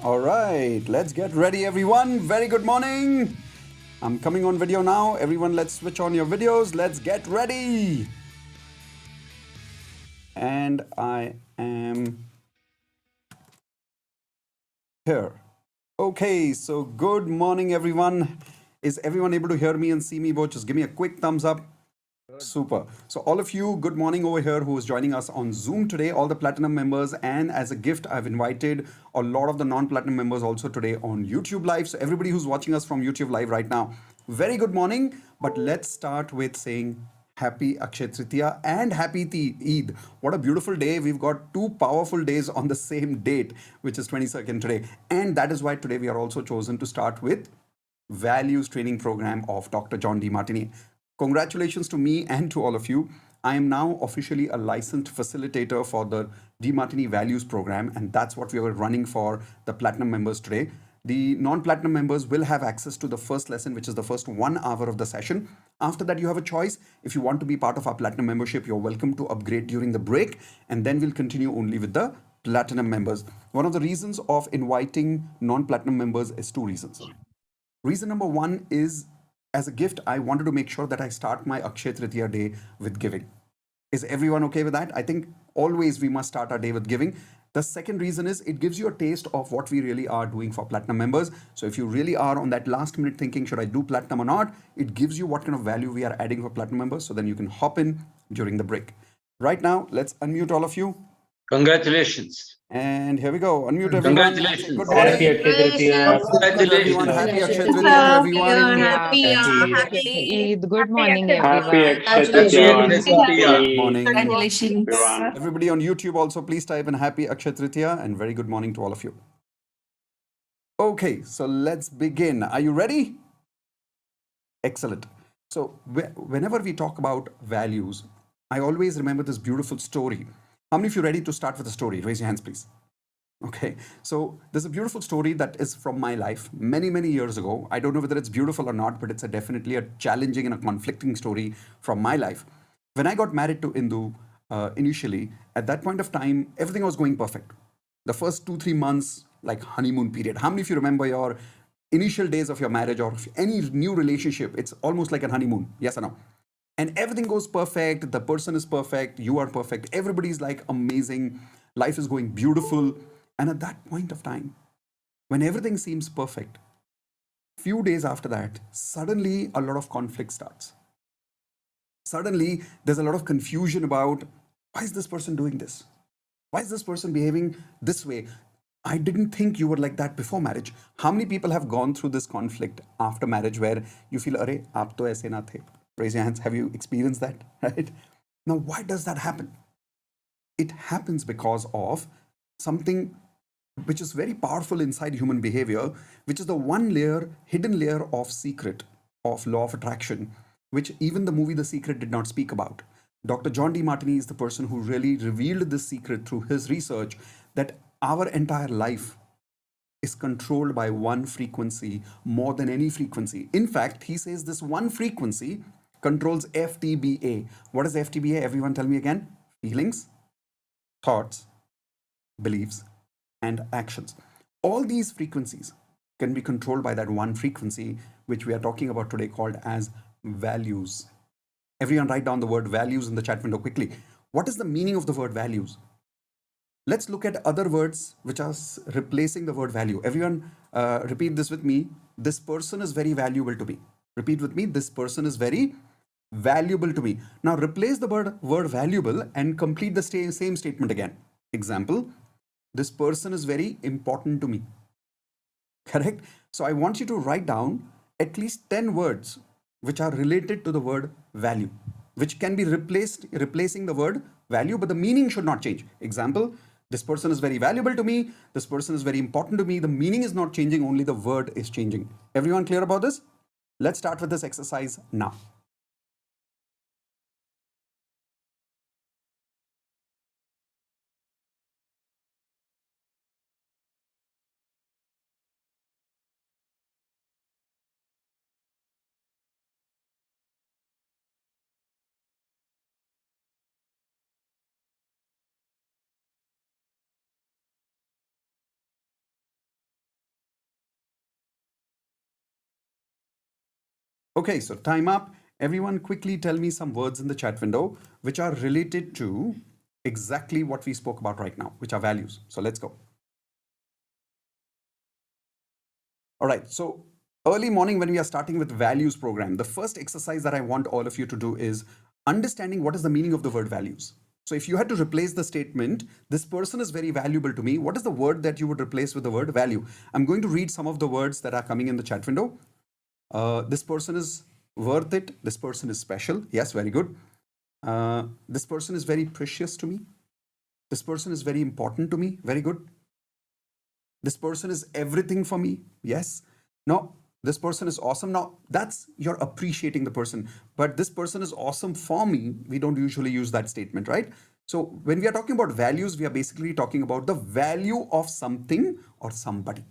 All right, let's get ready, everyone. Very good morning. I'm coming on video now. Everyone, let's switch on your videos. Let's get ready. And I am here. Okay, so good morning, everyone. Is everyone able to hear me and see me both? Just give me a quick thumbs up. Super. So, all of you, good morning over here who is joining us on Zoom today, all the platinum members. And as a gift, I've invited a lot of the non platinum members also today on YouTube Live. So, everybody who's watching us from YouTube Live right now, very good morning. But let's start with saying happy Akshay Tritiya and happy Eid. What a beautiful day. We've got two powerful days on the same date, which is 22nd today. And that is why today we are also chosen to start with values training program of Dr. John D. Martini. Congratulations to me and to all of you. I am now officially a licensed facilitator for the D. Martini Values program, and that's what we are running for the platinum members today. The non platinum members will have access to the first lesson, which is the first 1 hour of the session. After that, you have a choice. If you want to be part of our platinum membership, you're welcome to upgrade during the break, and then we'll continue only with the platinum members. One of the reasons of inviting non platinum members is two reasons. Reason number one is, as a gift, I wanted to make sure that I start my Akshay Tritiya day with giving. Is everyone okay with that? I think always we must start our day with giving. The second reason is it gives you a taste of what we really are doing for platinum members. So if you really are on that last minute thinking, should I do platinum or not? It gives you what kind of value we are adding for platinum members. So then you can hop in during the break. Right now, let's unmute all of you. Congratulations. And here we go. Unmute everyone. Congratulations. Good morning. Happy Akshay Tritiya. To everyone. Congratulations. Happy Akshay Tritiya to everyone. Happy Eid. Good morning, Happy everyone. Akshay Happy Tritiya. Akshay Tritiya. Good morning. Congratulations. Everyone. Everybody on YouTube also, please type in happy Akshay Tritiya and very good morning to all of you. Okay, so let's begin. Are you ready? Excellent. So, whenever we talk about values, I always remember this beautiful story. How many of you ready to start with a story? Raise your hands, please. Okay, so there's a beautiful story that is from my life many, many years ago. I don't know whether it's beautiful or not, but it's definitely a challenging and a conflicting story from my life. When I got married to Indu, initially, at that point of time, everything was going perfect. The first 2-3 months, like honeymoon period. How many of you remember your initial days of your marriage or any new relationship? It's almost like a honeymoon. Yes or no? And everything goes perfect. The person is perfect. You are perfect. Everybody's like amazing. Life is going beautiful. And at that point of time, when everything seems perfect, few days after that, suddenly a lot of conflict starts. Suddenly, there's a lot of confusion about why is this person doing this? Why is this person behaving this way? I didn't think you were like that before marriage. How many people have gone through this conflict after marriage where you feel, Arey, aap to aise na the? Raise your hands. Have you experienced that? Right? Now, why does that happen? It happens because of something which is very powerful inside human behavior, which is the one layer, hidden layer of secret of law of attraction, which even the movie The Secret did not speak about. Dr. John D. Martini is the person who really revealed this secret through his research that our entire life is controlled by one frequency more than any frequency. In fact, he says this one frequency controls FTBA. What is FTBA? Everyone tell me again. Feelings, thoughts, beliefs, and actions. All these frequencies can be controlled by that one frequency, which we are talking about today, called as values. Everyone write down the word values in the chat window quickly. What is the meaning of the word values? Let's look at other words which are replacing the word value. Everyone repeat this with me. This person is very valuable to me. Repeat with me. This person is very valuable to me. Now replace the word valuable and complete the same statement again. Example, this person is very important to me. Correct? So I want you to write down at least 10 words which are related to the word value, which can be replacing the word value, but the meaning should not change. Example, this person is very valuable to me. This person is very important to me. The meaning is not changing, only the word is changing. Everyone clear about this? Let's start with this exercise now. Okay, so time up. Everyone, quickly tell me some words in the chat window which are related to exactly what we spoke about right now, which are values. So let's go. All right, so early morning when we are starting with values program, the first exercise that I want all of you to do is understanding what is the meaning of the word values. So if you had to replace the statement, this person is very valuable to me, what is the word that you would replace with the word value? I'm going to read some of the words that are coming in the chat window. This person is worth it. This person is special. Yes, very good. This person is very precious to me. This person is very important to me. Very good. This person is everything for me. Yes. No, this person is awesome. Now, that's you're appreciating the person. But this person is awesome for me. We don't usually use that statement, right? So, when we are talking about values, we are basically talking about the value of something or somebody.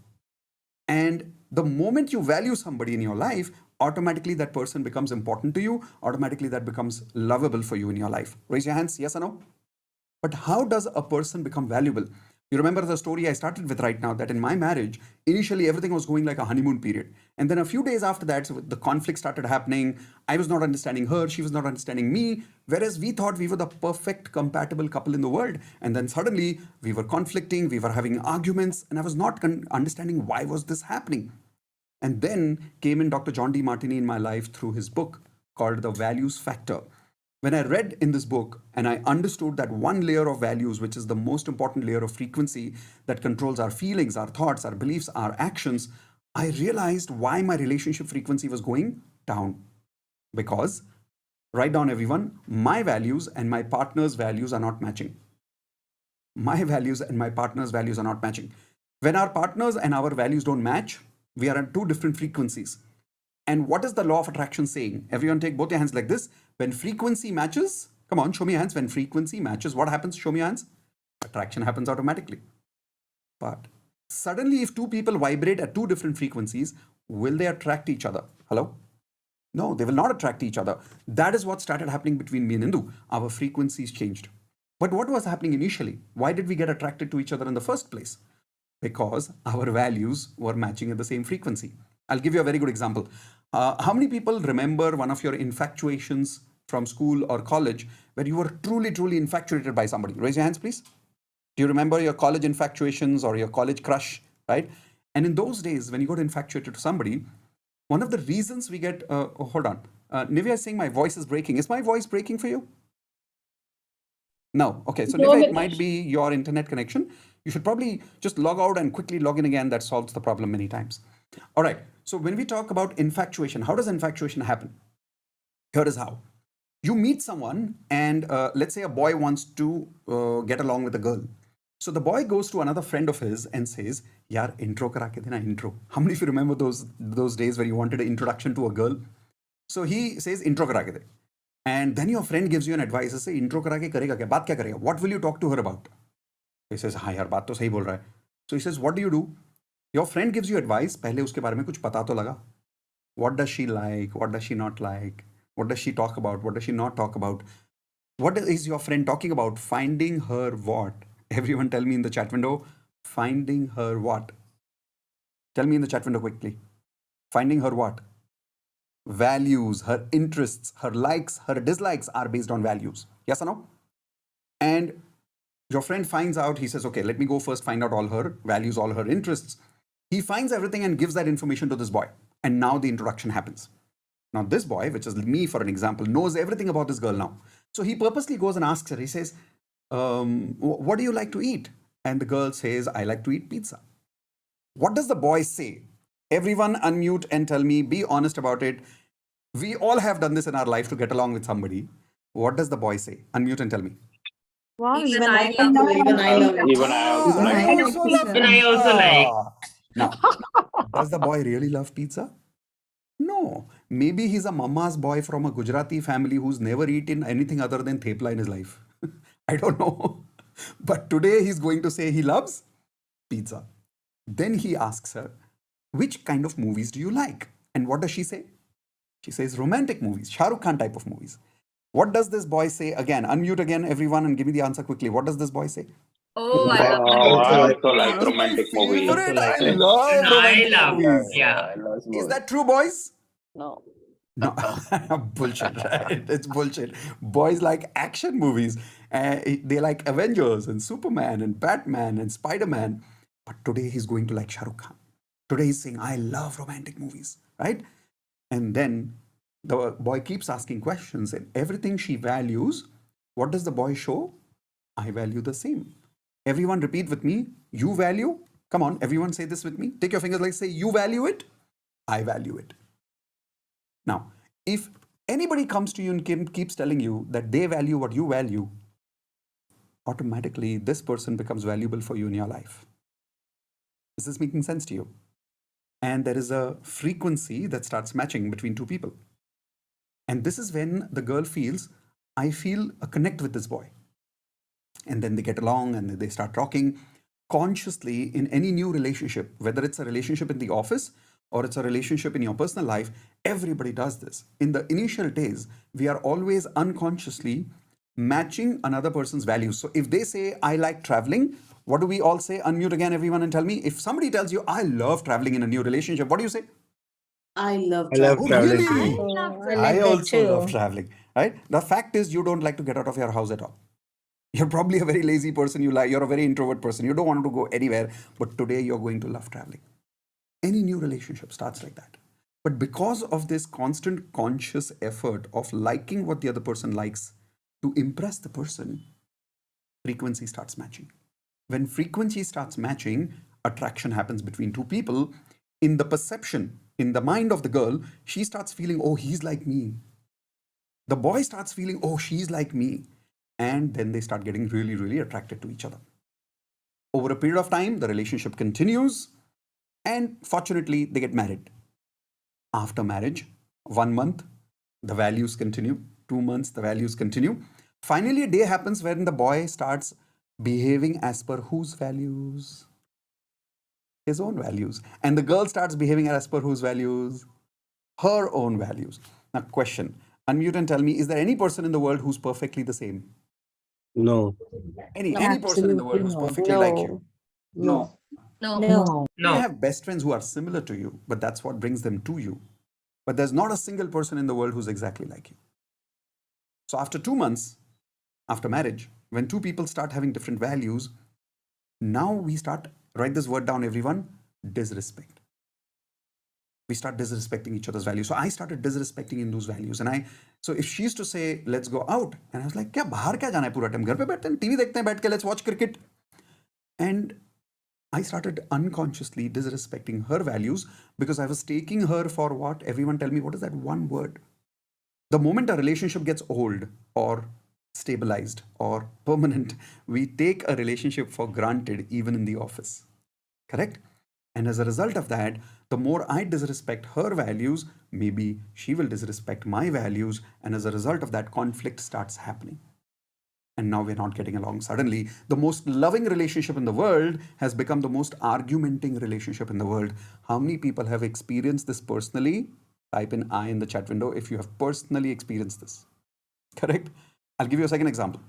And the moment you value somebody in your life, automatically that person becomes important to you. Automatically that becomes lovable for you in your life. Raise your hands, yes or no? But how does a person become valuable? You remember the story I started with right now, that in my marriage, initially everything was going like a honeymoon period. And then a few days after that, so the conflict started happening. I was not understanding her, she was not understanding me, whereas we thought we were the perfect compatible couple in the world. And then suddenly we were conflicting, we were having arguments, and I was not understanding why was this happening. And then came in Dr. John D. Martini in my life through his book called The Values Factor. When I read in this book and I understood that one layer of values, which is the most important layer of frequency that controls our feelings, our thoughts, our beliefs, our actions, I realized why my relationship frequency was going down. Because, write down everyone, my values and my partner's values are not matching. My values and my partner's values are not matching. When our partners and our values don't match, we are at two different frequencies. And what is the law of attraction saying? Everyone take both your hands like this. When frequency matches, come on, show me your hands. When frequency matches, what happens? Show me your hands. Attraction happens automatically. But suddenly, if two people vibrate at two different frequencies, will they attract each other? Hello? No, they will not attract each other. That is what started happening between me and Indu. Our frequencies changed. But what was happening initially? Why did we get attracted to each other in the first place? Because our values were matching at the same frequency. I'll give you a very good example. How many people remember one of your infatuations from school or college where you were truly, truly infatuated by somebody? Raise your hands, please. Do you remember your college infatuations or your college crush, right? And in those days, when you got infatuated to somebody, one of the reasons we get, hold on. Nivya is saying my voice is breaking. Is my voice breaking for you? No. Okay. So, No, Nivya, it might Mitesh. be your internet connection. You should probably just log out and quickly log in again. That solves the problem many times. All right. So, when we talk about infatuation, how does infatuation happen? Here is how. You meet someone, and let's say a boy wants to get along with a girl. So the boy goes to another friend of his and says, "Yaar, intro kara ke dena, intro." How many of you remember those days where you wanted an introduction to a girl? So he says, "Intro kara ke de." And then your friend gives you an advice. He says, "Intro kara ke karega kya? Baat kya karega? What will you talk to her about?" He says, "हाँ यार, बात तो सही बोल रहा है." So he says, "What do you do?" Your friend gives you advice. पहले उसके बारे में कुछ पता तो लगा. What does she like? What does she not like? What does she talk about? What does she not talk about? What is your friend talking about? Finding her what? Everyone tell me in the chat window. Finding her what? Tell me in the chat window quickly. Finding her what? Values, her interests, her likes, her dislikes are based on values. Yes or no? And your friend finds out, he says, "Okay, let me go first find out all her values, all her interests." He finds everything and gives that information to this boy. And now the introduction happens. Now, this boy, which is me for an example, knows everything about this girl now. So he purposely goes and asks her, he says, "What do you like to eat?" And the girl says, "I like to eat pizza." What does the boy say? Everyone unmute and tell me, be honest about it. We all have done this in our life to get along with somebody. What does the boy say? Unmute and tell me. Wow, Even even I I love love even I love pizza. Even I also I like. also love Even I also like. Now, does the boy really love pizza? No. Maybe he's a mama's boy from a Gujarati family who's never eaten anything other than thepla in his life. I don't know. But today he's going to say he loves pizza. Then he asks her, "Which kind of movies do you like?" And what does she say? She says romantic movies, Shah Rukh Khan type of movies. What does this boy say? Again, unmute again, everyone, and give me the answer quickly. What does this boy say? Oh, I love Oh, romantic I movies. also like It's my romantic movies. favorite. I Also like love I romantic love, movies. yeah. I love Is movies. that true, boys? no. No, bullshit, right? It's bullshit. Boys like action movies. They like Avengers and Superman and Batman and Spider-Man. But today he's going to like Shah Rukh Khan. Today he's saying, I love romantic movies, right? And then the boy keeps asking questions, and everything she values, what does the boy show? I value the same. Everyone repeat with me. You value? Come on, everyone say this with me. Take your fingers like say, you value it. I value it. Now, if anybody comes to you and keeps telling you that they value what you value, automatically this person becomes valuable for you in your life. Is this making sense to you? And there is a frequency that starts matching between two people. And this is when the girl feels, I feel a connect with this boy. And then they get along and they start talking consciously in any new relationship, whether it's a relationship in the office or it's a relationship in your personal life. Everybody does this. In the initial days, we are always unconsciously matching another person's values. So if they say, I like traveling, what do we all say? Unmute again, everyone, and tell me. If somebody tells you, I love traveling in a new relationship, what do you say? I love I love Oh, traveling. traveling really? too. Oh, I I like that also love too. traveling, right? The fact is, you don't like to get out of your house at all. You're probably a very lazy person. You're a very introvert person. You don't want to go anywhere. But today you're going to love traveling. Any new relationship starts like that. But because of this constant conscious effort of liking what the other person likes to impress the person, frequency starts matching. When frequency starts matching, attraction happens between two people. In the perception, in the mind of the girl, she starts feeling, oh, he's like me. The boy starts feeling, oh, she's like me. And then they start getting really, really attracted to each other. Over a period of time, the relationship continues, and fortunately, they get married. After marriage, 1 month, the values continue. 2 months, the values continue. Finally, a day happens when the boy starts behaving as per whose values? His own values. And the girl starts behaving as per whose values? Her own values. Now, question, unmute and tell me, is there any person in the world who's perfectly the same? No. No. Any person in the world Absolutely who's no. perfectly like you? No. No. No. You may have best friends who are similar to you, but that's what brings them to you. But there's not a single person in the world who's exactly like you. So after 2 months, after marriage, when two people start having different values, now we start, write this word down, everyone, disrespect. We start disrespecting each other's values. So I started disrespecting in those values. So if she used to say, let's go out, and I was like, क्या बाहर क्या जाना है पूरा time घर पे बैठते हैं टीवी देखते हैं बैठ के let's watch cricket. And I started unconsciously disrespecting her values because I was taking her for what? Everyone tell me, what is that one word? The moment a relationship gets old or stabilized or permanent, we take a relationship for granted even in the office. Correct? And as a result of that, the more I disrespect her values, maybe she will disrespect my values. And as a result of that, conflict starts happening. And now we're not getting along. Suddenly, the most loving relationship in the world has become the most argumenting relationship in the world. How many people have experienced this personally? Type in I in the chat window if you have personally experienced this. Correct? I'll give you a second example.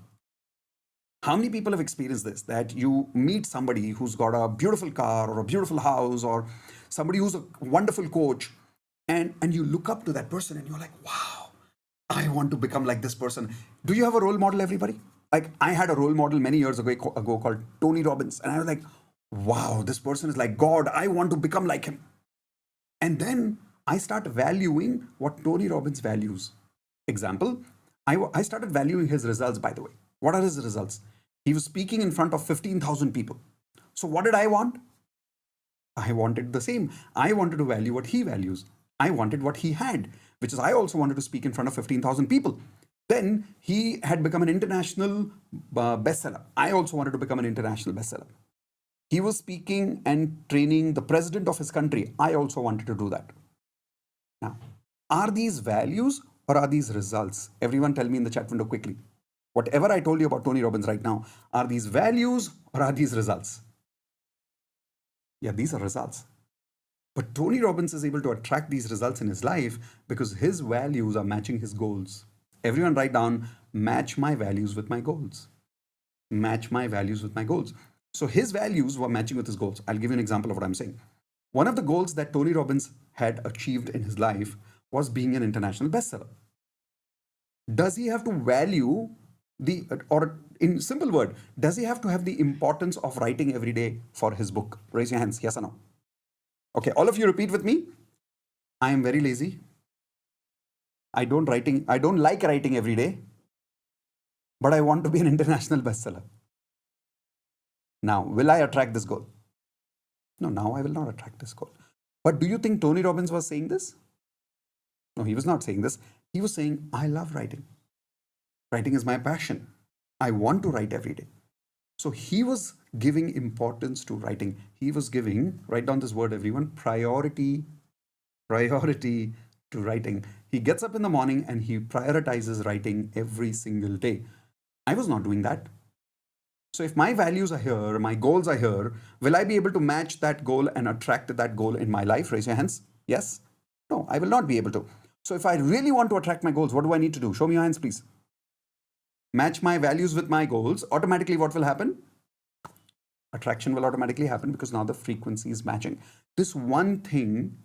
How many people have experienced this? That you meet somebody who's got a beautiful car or a beautiful house or somebody who's a wonderful coach, and you look up to that person and you're like, wow, I want to become like this person. Do you have a role model, everybody? Like I had a role model many years ago called Tony Robbins, and I was like, wow, this person is like God. I want to become like him. And then I start valuing what Tony Robbins values. Example, I started valuing his results, by the way. What are his results? He was speaking in front of 15,000 people. So what did I want? I wanted the same. I wanted to value what he values. I wanted what he had, which is I also wanted to speak in front of 15,000 people. Then he had become an international bestseller. I also wanted to become an international bestseller. He was speaking and training the president of his country. I also wanted to do that. Now, are these values or are these results? Everyone tell me in the chat window quickly. Whatever I told you about Tony Robbins right now, are these values or are these results? Yeah, these are results. But Tony Robbins is able to attract these results in his life because his values are matching his goals. Everyone write down, match my values with my goals. Match my values with my goals. So his values were matching with his goals. I'll give you an example of what I'm saying. One of the goals that Tony Robbins had achieved in his life was being an international bestseller. Does he have to value the, or in simple word, does he have to have the importance of writing every day for his book? Raise your hands, yes or no? Okay, all of you repeat with me. I am very lazy. I don't like writing every day, but I want to be an international bestseller. Now, will I attract this goal? No, now I will not attract this goal. But do you think Tony Robbins was saying this? No, he was not saying this. He was saying, I love writing. Writing is my passion. I want to write every day. So he was giving importance to writing. He was giving, write down this word, everyone, priority to writing. He gets up in the morning and he prioritizes writing every single day. I was not doing that. So if my values are here, my goals are here, will I be able to match that goal and attract that goal in my life? Raise your hands. Yes? No, I will not be able to. So if I really want to attract my goals, what do I need to do? Show me your hands, please. Match my values with my goals. Automatically, what will happen? Attraction will automatically happen because now the frequency is matching. This one thing,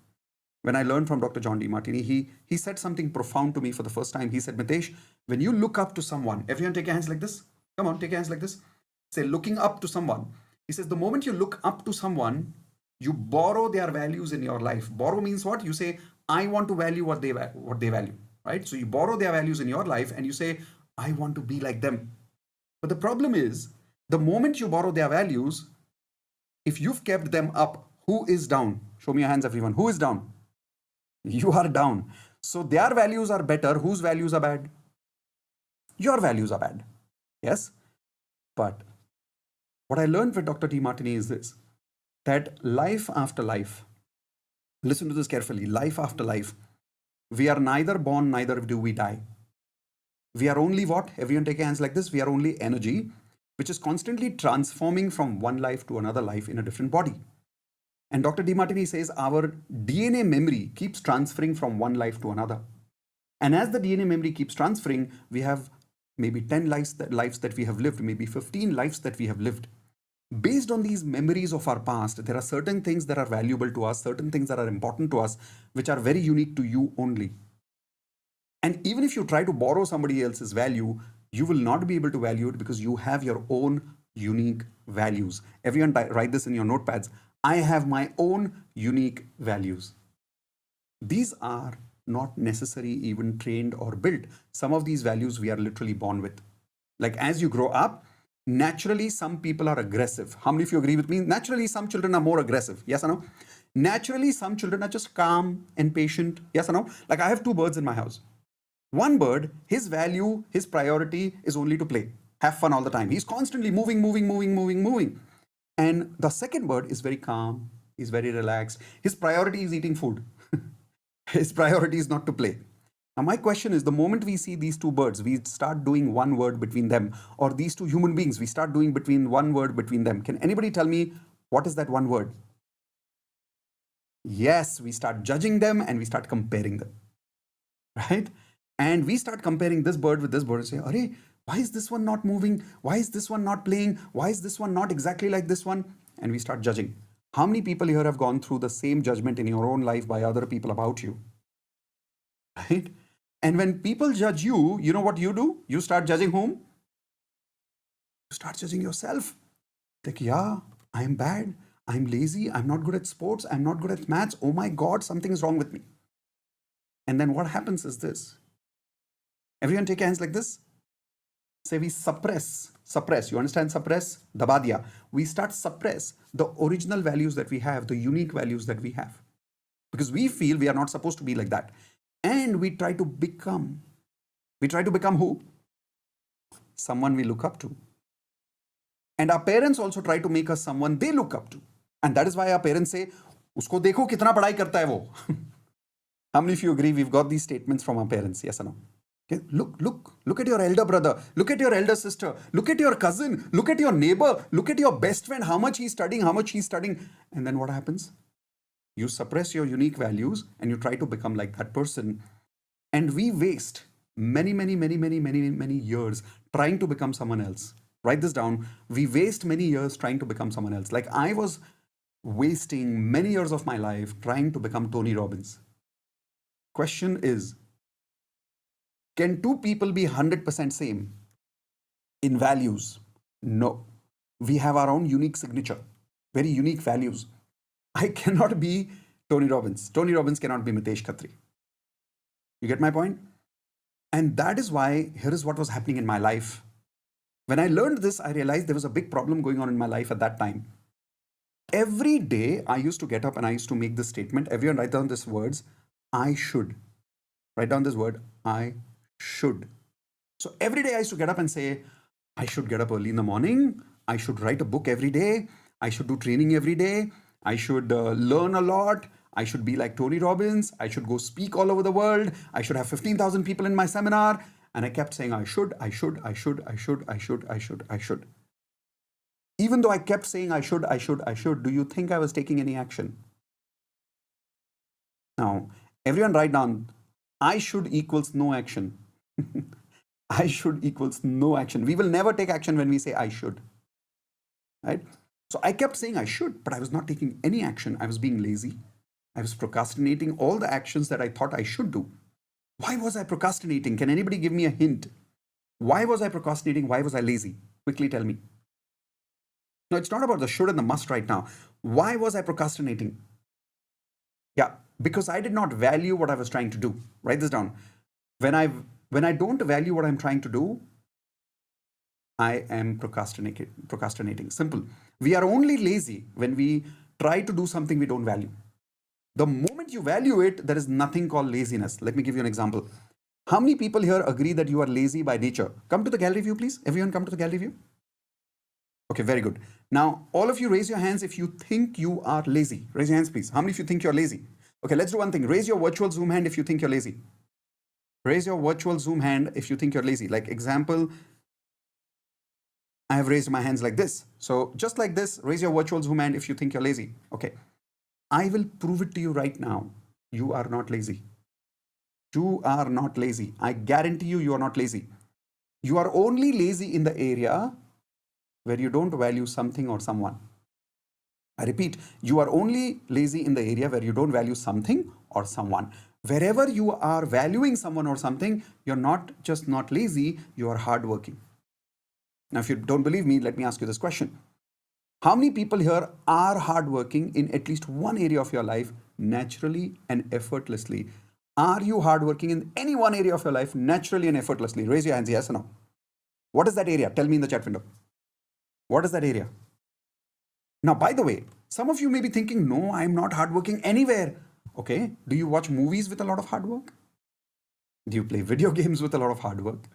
when I learned from Dr. John Demartini, he said something profound to me for the first time. He said, Mitesh, when you look up to someone, everyone take your hands like this. Come on, take your hands like this. Say, looking up to someone. He says, the moment you look up to someone, you borrow their values in your life. Borrow means what? You say, I want to value what they value, right? So you borrow their values in your life and you say, I want to be like them. But the problem is, the moment you borrow their values, if you've kept them up, who is down? Show me your hands, everyone. Who is down? You are down. So their values are better. Whose values are bad? Your values are bad. Yes? But what I learned with Dr. Demartini is this, that life after life, listen to this carefully, life after life, we are neither born, neither do we die. We are only what? Everyone take your hands like this. We are only energy, which is constantly transforming from one life to another life in a different body. And Dr. Demartini says our DNA memory keeps transferring from one life to another. And as the DNA memory keeps transferring, we have maybe 10 lives that we have lived, maybe 15 lives that we have lived. Based on these memories of our past, there are certain things that are valuable to us, certain things that are important to us, which are very unique to you only. And even if you try to borrow somebody else's value, you will not be able to value it because you have your own unique values. Everyone write this in your notepads. I have my own unique values. These are not necessary, even trained or built. Some of these values we are literally born with. Like as you grow up, naturally some people are aggressive. How many of you agree with me? Naturally some children are more aggressive. Yes or no? Naturally some children are just calm and patient. Yes or no? Like I have two birds in my house. One bird, his value, his priority is only to play, have fun all the time. He's constantly moving. And the second bird is very calm. He's very relaxed. His priority is eating food. His priority is not to play. Now, my question is, the moment we see these two birds, we start doing one word between them, or these two human beings, we start doing one word between them. Can anybody tell me what is that one word? Yes, we start judging them and we start comparing them, right? And we start comparing this bird with this bird and say, Arey, why is this one not moving? Why is this one not playing? Why is this one not exactly like this one? And we start judging. How many people here have gone through the same judgment in your own life by other people about you? Right? And when people judge you, you know what you do? You start judging whom? You start judging yourself. Like, yeah, I'm bad. I'm lazy. I'm not good at sports. I'm not good at maths. Oh my God, something is wrong with me. And then what happens is this. Everyone take your hands like this. Say we suppress. You understand suppress? Dabadiya. We start suppress the original values that we have, the unique values that we have. Because we feel we are not supposed to be like that. And we try to become who? Someone we look up to. And our parents also try to make us someone they look up to. And that is why our parents say, usko dekho kitna padhai karta hai wo. How many of you agree we've got these statements from our parents? Yes or no? Okay. Look at your elder brother. Look at your elder sister. Look at your cousin. Look at your neighbor. Look at your best friend, how much he's studying. And then what happens? You suppress your unique values and you try to become like that person. And we waste many years trying to become someone else. Write this down. We waste many years trying to become someone else. Like I was wasting many years of my life trying to become Tony Robbins. Question is, can two people be 100% same in values? No. We have our own unique signature, very unique values. I cannot be Tony Robbins. Tony Robbins cannot be Mitesh Khatri. You get my point? And that is why here is what was happening in my life. When I learned this, I realized there was a big problem going on in my life at that time. Every day, I used to get up and I used to make this statement. Everyone write down these words, I should. Write down this word, I should. So every day I used to get up and say, I should get up early in the morning. I should write a book every day. I should do training every day. I should learn a lot. I should be like Tony Robbins. I should go speak all over the world. I should have 15,000 people in my seminar. And I kept saying, I should, I should, I should, I should, I should, I should, I should. Even though I kept saying, I should, I should, I should, do you think I was taking any action? Now, everyone write down, I should equals no action. I should equals no action. We will never take action when we say I should. Right? So I kept saying I should, but I was not taking any action. I was being lazy. I was procrastinating all the actions that I thought I should do. Why was I procrastinating? Can anybody give me a hint? Why was I procrastinating? Why was I lazy? Quickly tell me. No, it's not about the should and the must right now. Why was I procrastinating? Yeah, because I did not value what I was trying to do. Write this down. When I don't value what I'm trying to do, I am procrastinating. Simple. We are only lazy when we try to do something we don't value. The moment you value it, there is nothing called laziness. Let me give you an example. How many people here agree that you are lazy by nature? Come to the gallery view, please. Everyone come to the gallery view. Okay, very good. Now, all of you raise your hands if you think you are lazy. Raise your hands, please. How many of you think you're lazy? Okay, let's do one thing. Raise your virtual Zoom hand if you think you're lazy. Raise your virtual Zoom hand if you think you're lazy. Like example, I have raised my hands like this. So just like this, raise your virtual Zoom hand if you think you're lazy. Okay. I will prove it to you right now. You are not lazy. You are not lazy. I guarantee you, you are not lazy. You are only lazy in the area where you don't value something or someone. I repeat, you are only lazy in the area where you don't value something or someone. Wherever you are valuing someone or something, you're not just not lazy, you are hardworking. Now, if you don't believe me, let me ask you this question. How many people here are hardworking in at least one area of your life naturally and effortlessly? Are you hardworking in any one area of your life naturally and effortlessly? Raise your hands, yes or no. What is that area? Tell me in the chat window. What is that area? Now, by the way, some of you may be thinking, no, I'm not hardworking anywhere. Okay, do you watch movies with a lot of hard work? Do you play video games with a lot of hard work?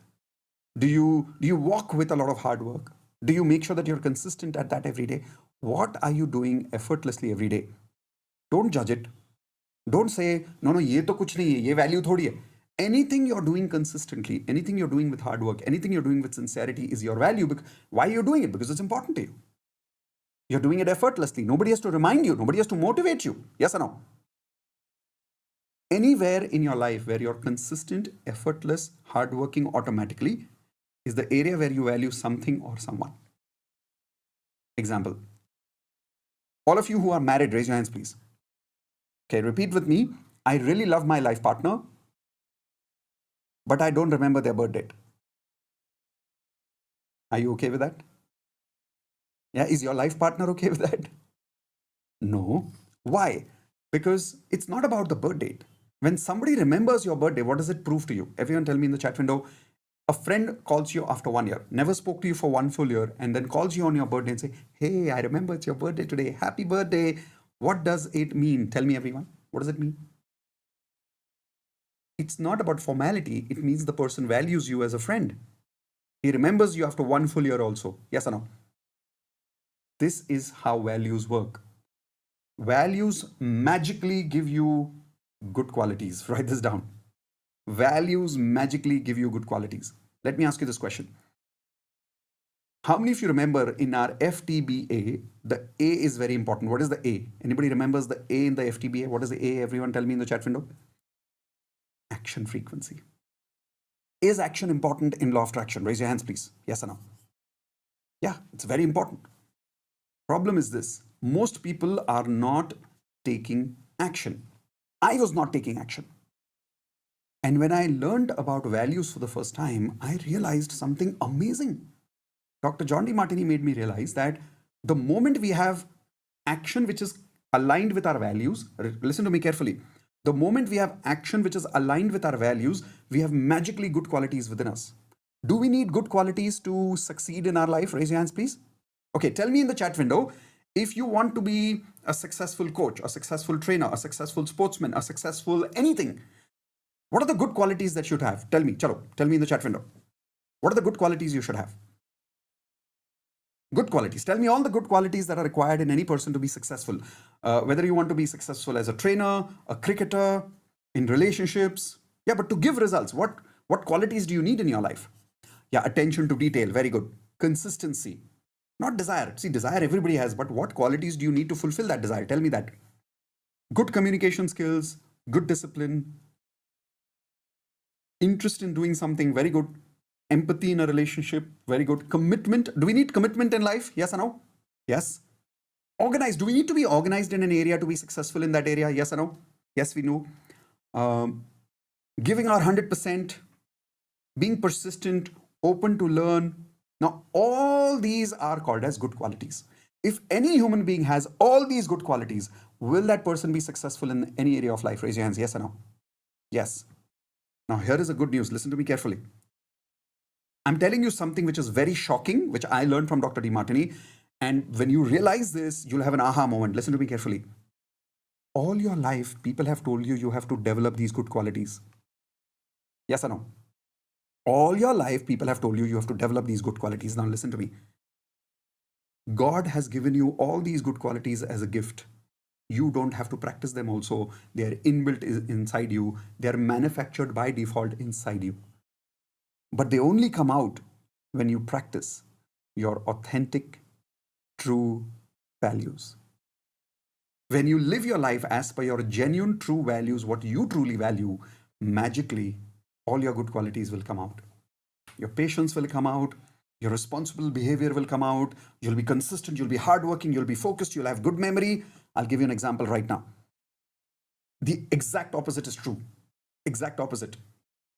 Do you walk with a lot of hard work? Do you make sure that you're consistent at that every day? What are you doing effortlessly every day? Don't judge it. Don't say, no, ye to kuch nahi hai, ye value thodi hai. Anything you're doing consistently, anything you're doing with hard work, anything you're doing with sincerity is your value. Why are you doing it? Because it's important to you. You're doing it effortlessly. Nobody has to remind you. Nobody has to motivate you. Yes or no? Anywhere in your life where you're consistent, effortless, hardworking automatically is the area where you value something or someone. Example. All of you who are married, raise your hands, please. Okay, repeat with me. I really love my life partner, but I don't remember their birth date. Are you okay with that? Yeah, is your life partner okay with that? No. Why? Because it's not about the birth date. When somebody remembers your birthday, what does it prove to you? Everyone tell me in the chat window. A friend calls you after 1 year, never spoke to you for one full year, and then calls you on your birthday and say, hey, I remember it's your birthday today. Happy birthday. What does it mean? Tell me, everyone. What does it mean? It's not about formality. It means the person values you as a friend. He remembers you after one full year also. Yes or no? This is how values work. Values magically give you good qualities. Write this down. Values magically give you good qualities. Let me ask you this question. How many of you remember in our FTBA, the A is very important. What is the A? Anybody remembers the A in the FTBA? What is the A? Everyone tell me in the chat window. Action frequency. Is action important in law of attraction? Raise your hands, please. Yes or no? Yeah, it's very important. Problem is this. Most people are not taking action. I was not taking action. And when I learned about values for the first time, I realized something amazing. Dr. John D. Martini made me realize that the moment we have action which is aligned with our values, listen to me carefully. The moment we have action which is aligned with our values, we have magically good qualities within us. Do we need good qualities to succeed in our life? Raise your hands, please. Okay, tell me in the chat window if you want to be a successful coach, a successful trainer, a successful sportsman, a successful anything. What are the good qualities that you should have? Tell me, chalo, tell me in the chat window. What are the good qualities you should have? Good qualities. Tell me all the good qualities that are required in any person to be successful. Whether you want to be successful as a trainer, a cricketer, in relationships. Yeah, but to give results, what qualities do you need in your life? Yeah, attention to detail. Very good. Consistency. Not desire. See, desire everybody has, but what qualities do you need to fulfill that desire? Tell me that. Good communication skills, good discipline, interest in doing something, very good. Empathy in a relationship, very good. Commitment. Do we need commitment in life? Yes or no? Yes. Organized. Do we need to be organized in an area to be successful in that area? Yes or no? Yes, we know. Giving our 100%, being persistent, open to learn. Now, all these are called as good qualities. If any human being has all these good qualities, will that person be successful in any area of life? Raise your hands. Yes or no? Yes. Now, here is a good news. Listen to me carefully. I'm telling you something which is very shocking, which I learned from Dr. Demartini. And when you realize this, you'll have an aha moment. Listen to me carefully. All your life, people have told you you have to develop these good qualities. Yes or no? All your life, people have told you you have to develop these good qualities. Now, listen to me. God has given you all these good qualities as a gift. You don't have to practice them also. They are inbuilt inside you. They are manufactured by default inside you. But they only come out when you practice your authentic, true values. When you live your life as per your genuine, true values, what you truly value, magically, all your good qualities will come out. Your patience will come out. Your responsible behavior will come out. You'll be consistent. You'll be hardworking. You'll be focused. You'll have good memory. I'll give you an example right now. The exact opposite is true. Exact opposite.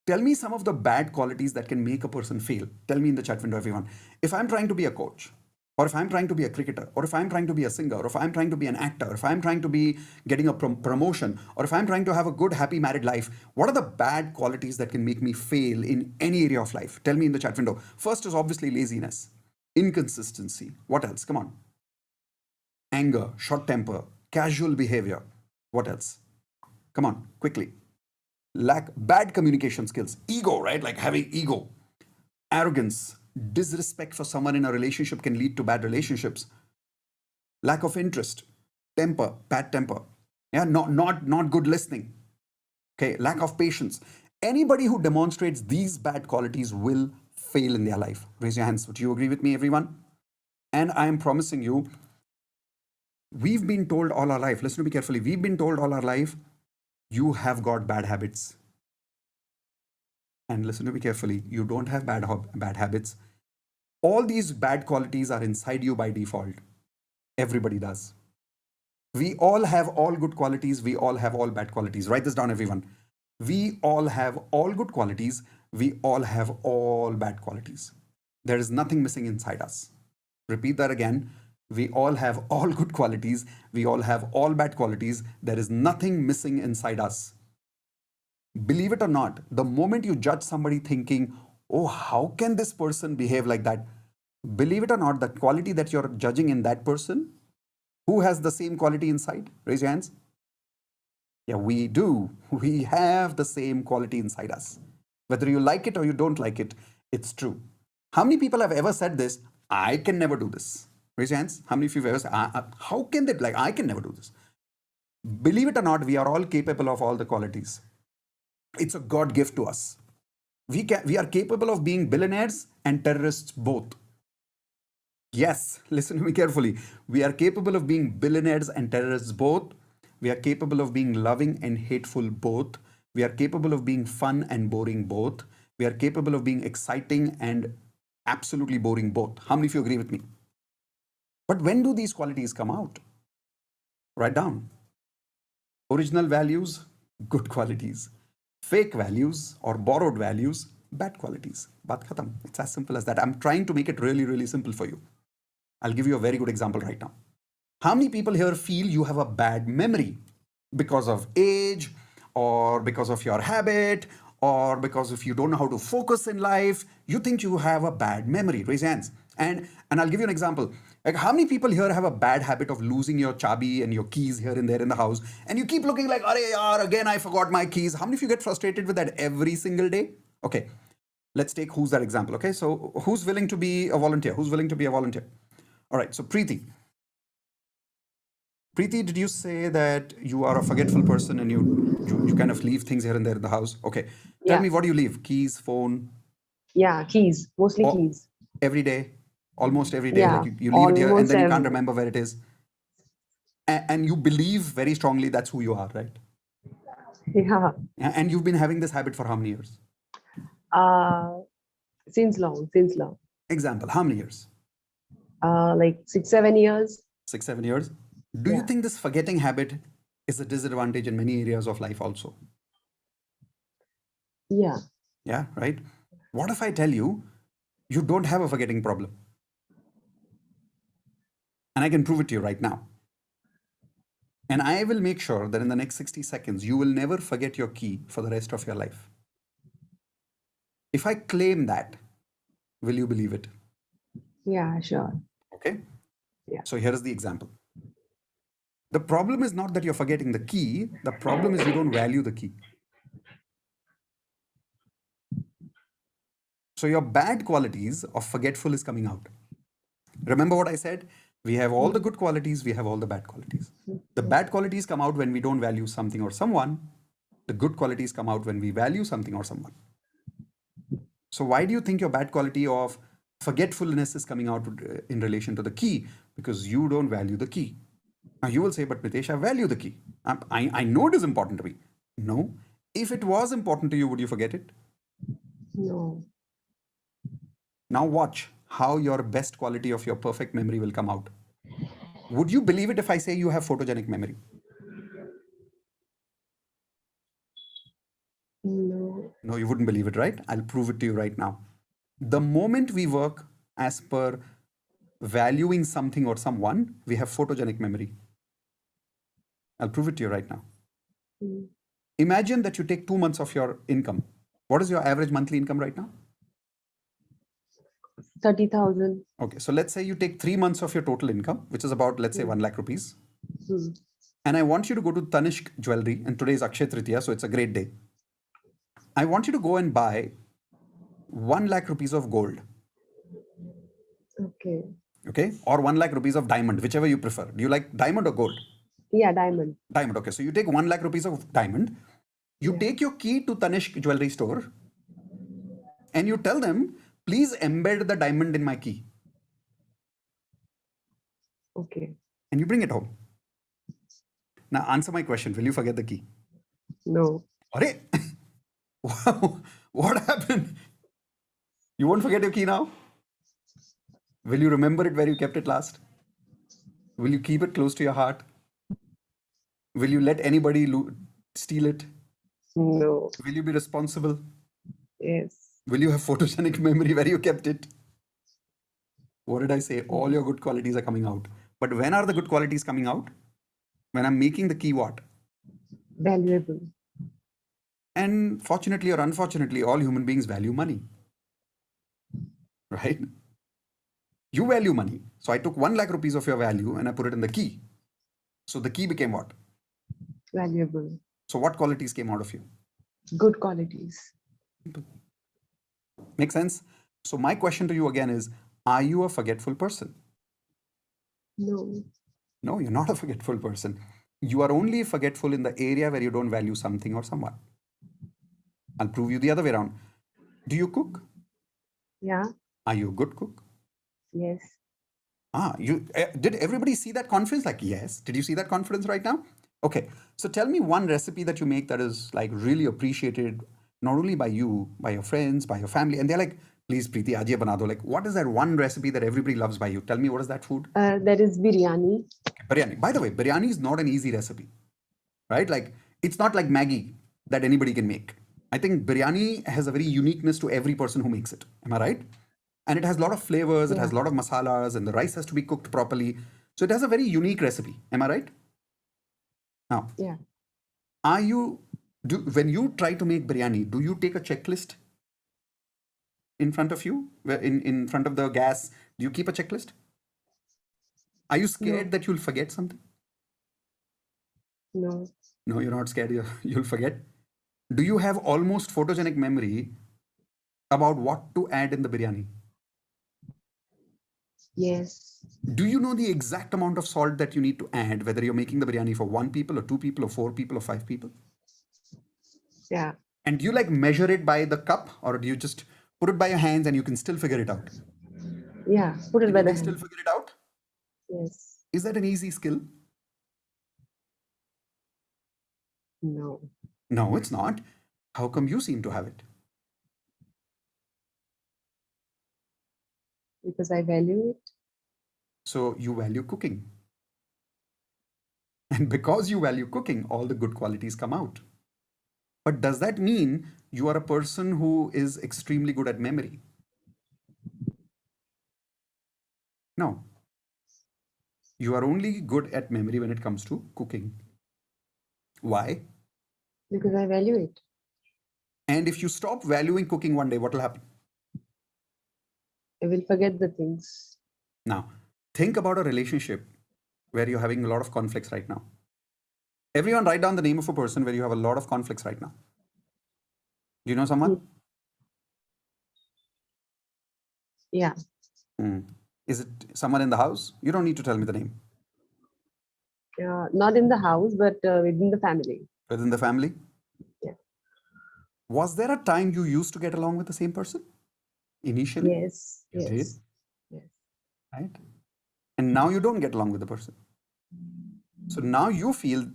Tell me some of the bad qualities that can make a person fail. Tell me in the chat window, everyone. If I'm trying to be a coach, or if I'm trying to be a cricketer, or if I'm trying to be a singer, or if I'm trying to be an actor, or if I'm trying to be getting a promotion, or if I'm trying to have a good, happy married life, what are the bad qualities that can make me fail in any area of life? Tell me in the chat window. First is obviously laziness, inconsistency. What else? Come on. Anger, short temper, casual behavior. What else? Come on, quickly. Bad communication skills, ego, right? Like having ego, arrogance, disrespect for someone in a relationship can lead to bad relationships. Lack of interest, temper, bad temper. Yeah, not good listening. Okay, lack of patience. Anybody who demonstrates these bad qualities will fail in their life. Raise your hands. Would you agree with me, everyone? And I am promising you, we've been told all our life, listen to me carefully, we've been told all our life, you have got bad habits. And listen to me carefully, you don't have bad habits. All these bad qualities are inside you by default. Everybody does. We all have all good qualities. We all have all bad qualities. Write this down, everyone. We all have all good qualities. We all have all bad qualities. There is nothing missing inside us. Repeat that again. We all have all good qualities. We all have all bad qualities. There is nothing missing inside us. Believe it or not, the moment you judge somebody thinking, oh, how can this person behave like that? Believe it or not, the quality that you're judging in that person, who has the same quality inside? Raise your hands. Yeah, we do. We have the same quality inside us. Whether you like it or you don't like it, it's true. How many people have ever said this? I can never do this. Raise your hands. How many of you have ever said, how can they, like, I can never do this? Believe it or not, we are all capable of all the qualities. It's a God gift to us. We are capable of being billionaires and terrorists both. Yes, listen to me carefully. We are capable of being billionaires and terrorists both. We are capable of being loving and hateful both. We are capable of being fun and boring both. We are capable of being exciting and absolutely boring both. How many of you agree with me? But when do these qualities come out? Write down. Original values, good qualities. fake values or borrowed values, bad qualities. Baat khatam. It's as simple as that. I'm trying to make it really, really simple for you. I'll give you a very good example right now. How many people here feel you have a bad memory because of age or because of your habit or because if you don't know how to focus in life, you think you have a bad memory? Raise your hands. And I'll give you an example. Like how many people here have a bad habit of losing your chabi and your keys here and there in the house and you keep looking like, "Arey yaar, again I forgot my keys." How many of you get frustrated with that every single day? Okay. Let's take who's that example. Okay. So who's willing to be a volunteer? Who's willing to be a volunteer? All right. So Preeti, did you say that you are a forgetful person and you kind of leave things here and there in the house? Okay. Tell Yeah. me, what do you leave? Keys, phone, Yeah, keys, mostly or keys. every day, almost every day. Yeah, Like you leave it here and almost then you can't every. remember where it is. And you believe very strongly that's who you are, right? Yeah. And you've been having this habit for how many years? Since long. Example, how many years? Like 6-7 years. 6-7 years. Do you Yeah. think this forgetting habit is a disadvantage in many areas of life also? Yeah. Yeah, right? What if I tell you you don't have a forgetting problem? And I can prove it to you right now. And I will make sure that in the next 60 seconds, you will never forget your key for the rest of your life. If I claim that, will you believe it? Yeah, sure. Okay. Yeah. So here is the example. The problem is not that you're forgetting the key. The problem is you don't value the key. So your bad qualities of forgetful is coming out. Remember what I said? We have all the good qualities, we have all the bad qualities. The bad qualities come out when we don't value something or someone. The good qualities come out when we value something or someone. So why do you think your bad quality of forgetfulness is coming out in relation to the key? Because you don't value the key. Now you will say, but Mitesh, I value the key. I know it is important to me. No. If it was important to you, would you forget it? No. Now watch how your best quality of your perfect memory will come out. Would you believe it if I say you have photogenic memory? No. No, you wouldn't believe it, right? I'll prove it to you right now. The moment we work as per valuing something or someone, we have photogenic memory. I'll prove it to you right now. Mm. Imagine that you take 2 months of your income. What is your average monthly income right now? 30,000. Okay, so let's say you take 3 months of your total income, which is about, let's say, 1 lakh rupees. Hmm. And I want you to go to Tanishq Jewelry, and today is Akshay Tritiya, so it's a great day. I want you to go and buy 1 lakh rupees of gold, Okay. okay? Or 1 lakh rupees of diamond, whichever you prefer. Do you like diamond or gold? Yeah, diamond. Diamond, okay. So you take 1 lakh rupees of diamond, you Yeah. take your key to Tanishq Jewelry store, and you tell them, please embed the diamond in my key. Okay. And you bring it home. Now answer my question. Will you forget the key? No. Arey, wow, what happened? You won't forget your key now? Will you remember it where you kept it last? Will you keep it close to your heart? Will you let anybody steal it? No. Will you be responsible? Yes. Will you have photogenic memory where you kept it? What did I say? All your good qualities are coming out. But when are the good qualities coming out? When I'm making the key what? Valuable. And fortunately or unfortunately, all human beings value money. Right? You value money. So I took 1 lakh rupees of your value and I put it in the key. So the key became what? Valuable. So what qualities came out of you? Good qualities. Make sense? So my question to you again is, are you a forgetful person? No. No, you're not a forgetful person. You are only forgetful in the area where you don't value something or someone. I'll prove you the other way around. Do you cook? Yeah. Are you a good cook? Yes. Did everybody see that confidence? Like, yes. Did you see that confidence right now? Okay. So tell me one recipe that you make that is like really appreciated, not only by you, by your friends, by your family. And they're like, please, Preeti, aaj ye bana do. Like, what is that one recipe that everybody loves by you? Tell me, what is that food? That is biryani. Biryani. By the way, biryani is not an easy recipe, right? Like, it's not like Maggie that anybody can make. I think biryani has a very uniqueness to every person who makes it. Am I right? And it has a lot of flavors, it has a Yeah. lot of masalas, and the rice has to be cooked properly. So it has a very unique recipe. Am I right? Now, Yeah. are you do when you try to make biryani, do you take a checklist in front of you? In front of the gas, do you keep a checklist? Are you scared No. that you'll forget something? No. No, you're not scared you'll forget. Do you have almost photogenic memory about what to add in the biryani? Yes. Do you know the exact amount of salt that you need to add, whether you're making the biryani for one people or two people or four people or five people? Yeah. And do you like measure it by the cup, or do you just put it by your hands and you can still figure it out? Yeah. Put it And by you the can still hand. figure it out? Yes. Is that an easy skill? No. No, it's not. How come you seem to have it? Because I value it. So you value cooking. And because you value cooking, all the good qualities come out. But does that mean you are a person who is extremely good at memory? No. You are only good at memory when it comes to cooking. Why? Because I value it. And if you stop valuing cooking one day, what will happen? I will forget the things. Now, think about a relationship where you're having a lot of conflicts right now. Everyone write down the name of a person where you have a lot of conflicts right now. Do you know someone? Hmm. Yeah. Is it someone in the house? You don't need to tell me the name. Not in the house, but within the family. Within the family? Yeah. Was there a time you used to get along with the same person initially? Yes. You did, Yes. Yes. right? And now you don't get along with the person. So now you feel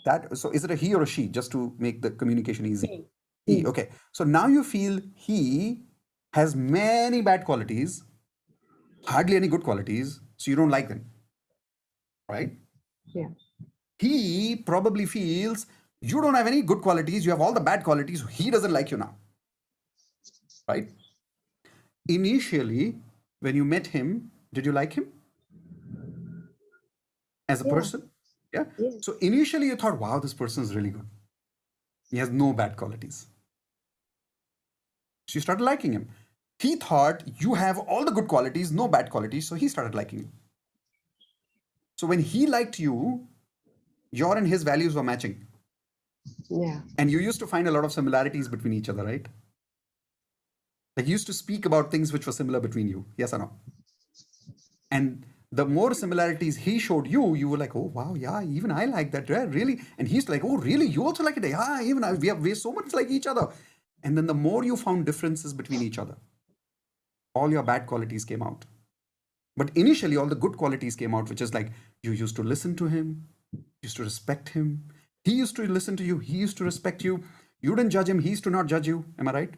that. So is it a he or a she, just to make the communication easy? He. He. He. Okay. So now you feel he has many bad qualities, hardly any good qualities. So you don't like them, right? Yeah. He probably feels you don't have any good qualities. You have all the bad qualities. He doesn't like you now, right? Initially, when you met him, did you like him as a Yeah. person? Yeah. Yes. So initially you thought, wow, this person is really good. He has no bad qualities. So you started liking him. He thought you have all the good qualities, no bad qualities. So he started liking you. So when he liked you, your and his values were matching. Yeah. And you used to find a lot of similarities between each other, right? Like you used to speak about things which were similar between you. Yes or no? And the more similarities he showed you, you were like, oh, wow, yeah, even I like that, yeah, really. And he's like, oh, really? You also like it? Yeah, even I, we're so much like each other. And then the more you found differences between each other, all your bad qualities came out. But initially, all the good qualities came out, which is like you used to listen to him, used to respect him. He used to listen to you, he used to respect you. You didn't judge him, he used to not judge you. Am I right?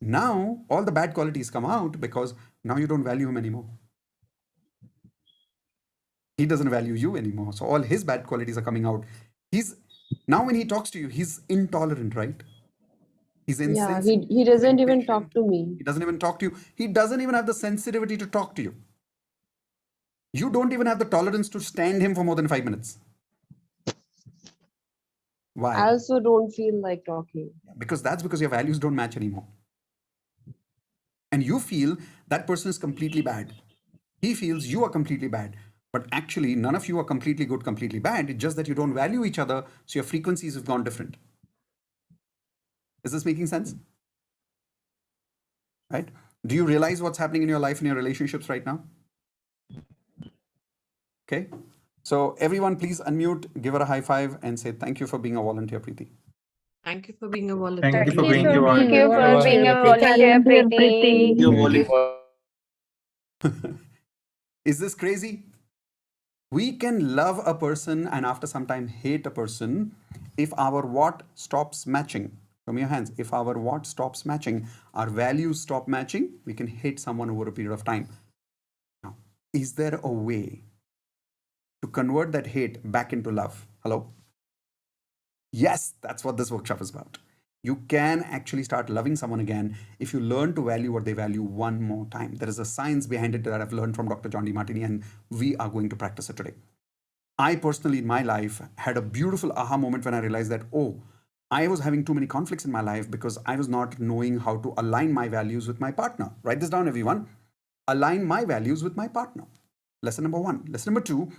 Now, all the bad qualities come out because now you don't value him anymore. He doesn't value you anymore. So all his bad qualities are coming out. He's now when he talks to you, he's intolerant, right? He's Yeah. insensitive. He He's doesn't even impatient. talk to me. He doesn't even talk to you. He doesn't even have the sensitivity to talk to you. You don't even have the tolerance to stand him for more than 5 minutes. I Why? also don't feel like talking. Because that's because your values don't match anymore. And you feel that person is completely bad. He feels you are completely bad. But actually, none of you are completely good, completely bad. It's just that you don't value each other, so your frequencies have gone different. Is this making sense? Right? Do you realize what's happening in your life, in your relationships right now? Okay. So everyone, please unmute, give her a high five, and say thank you for being a volunteer, Preeti. Thank you for being a Thank volunteer. you for Thank being you a for being a volunteer, Preeti. Your volley. Is this crazy? We can love a person and after some time hate a person if our what stops matching. Show me your hands. If our what stops matching, our values stop matching, we can hate someone over a period of time. Now, is there a way to convert that hate back into love? Hello? Yes, that's what this workshop is about. You can actually start loving someone again if you learn to value what they value one more time. There is a science behind it that I've learned from Dr. John DeMartini, and we are going to practice it today. I personally, in my life, had a beautiful aha moment when I realized that, oh, I was having too many conflicts in my life because I was not knowing how to align my values with my partner. Write this down, everyone. Align my values with my partner. Lesson number one. Lesson number two,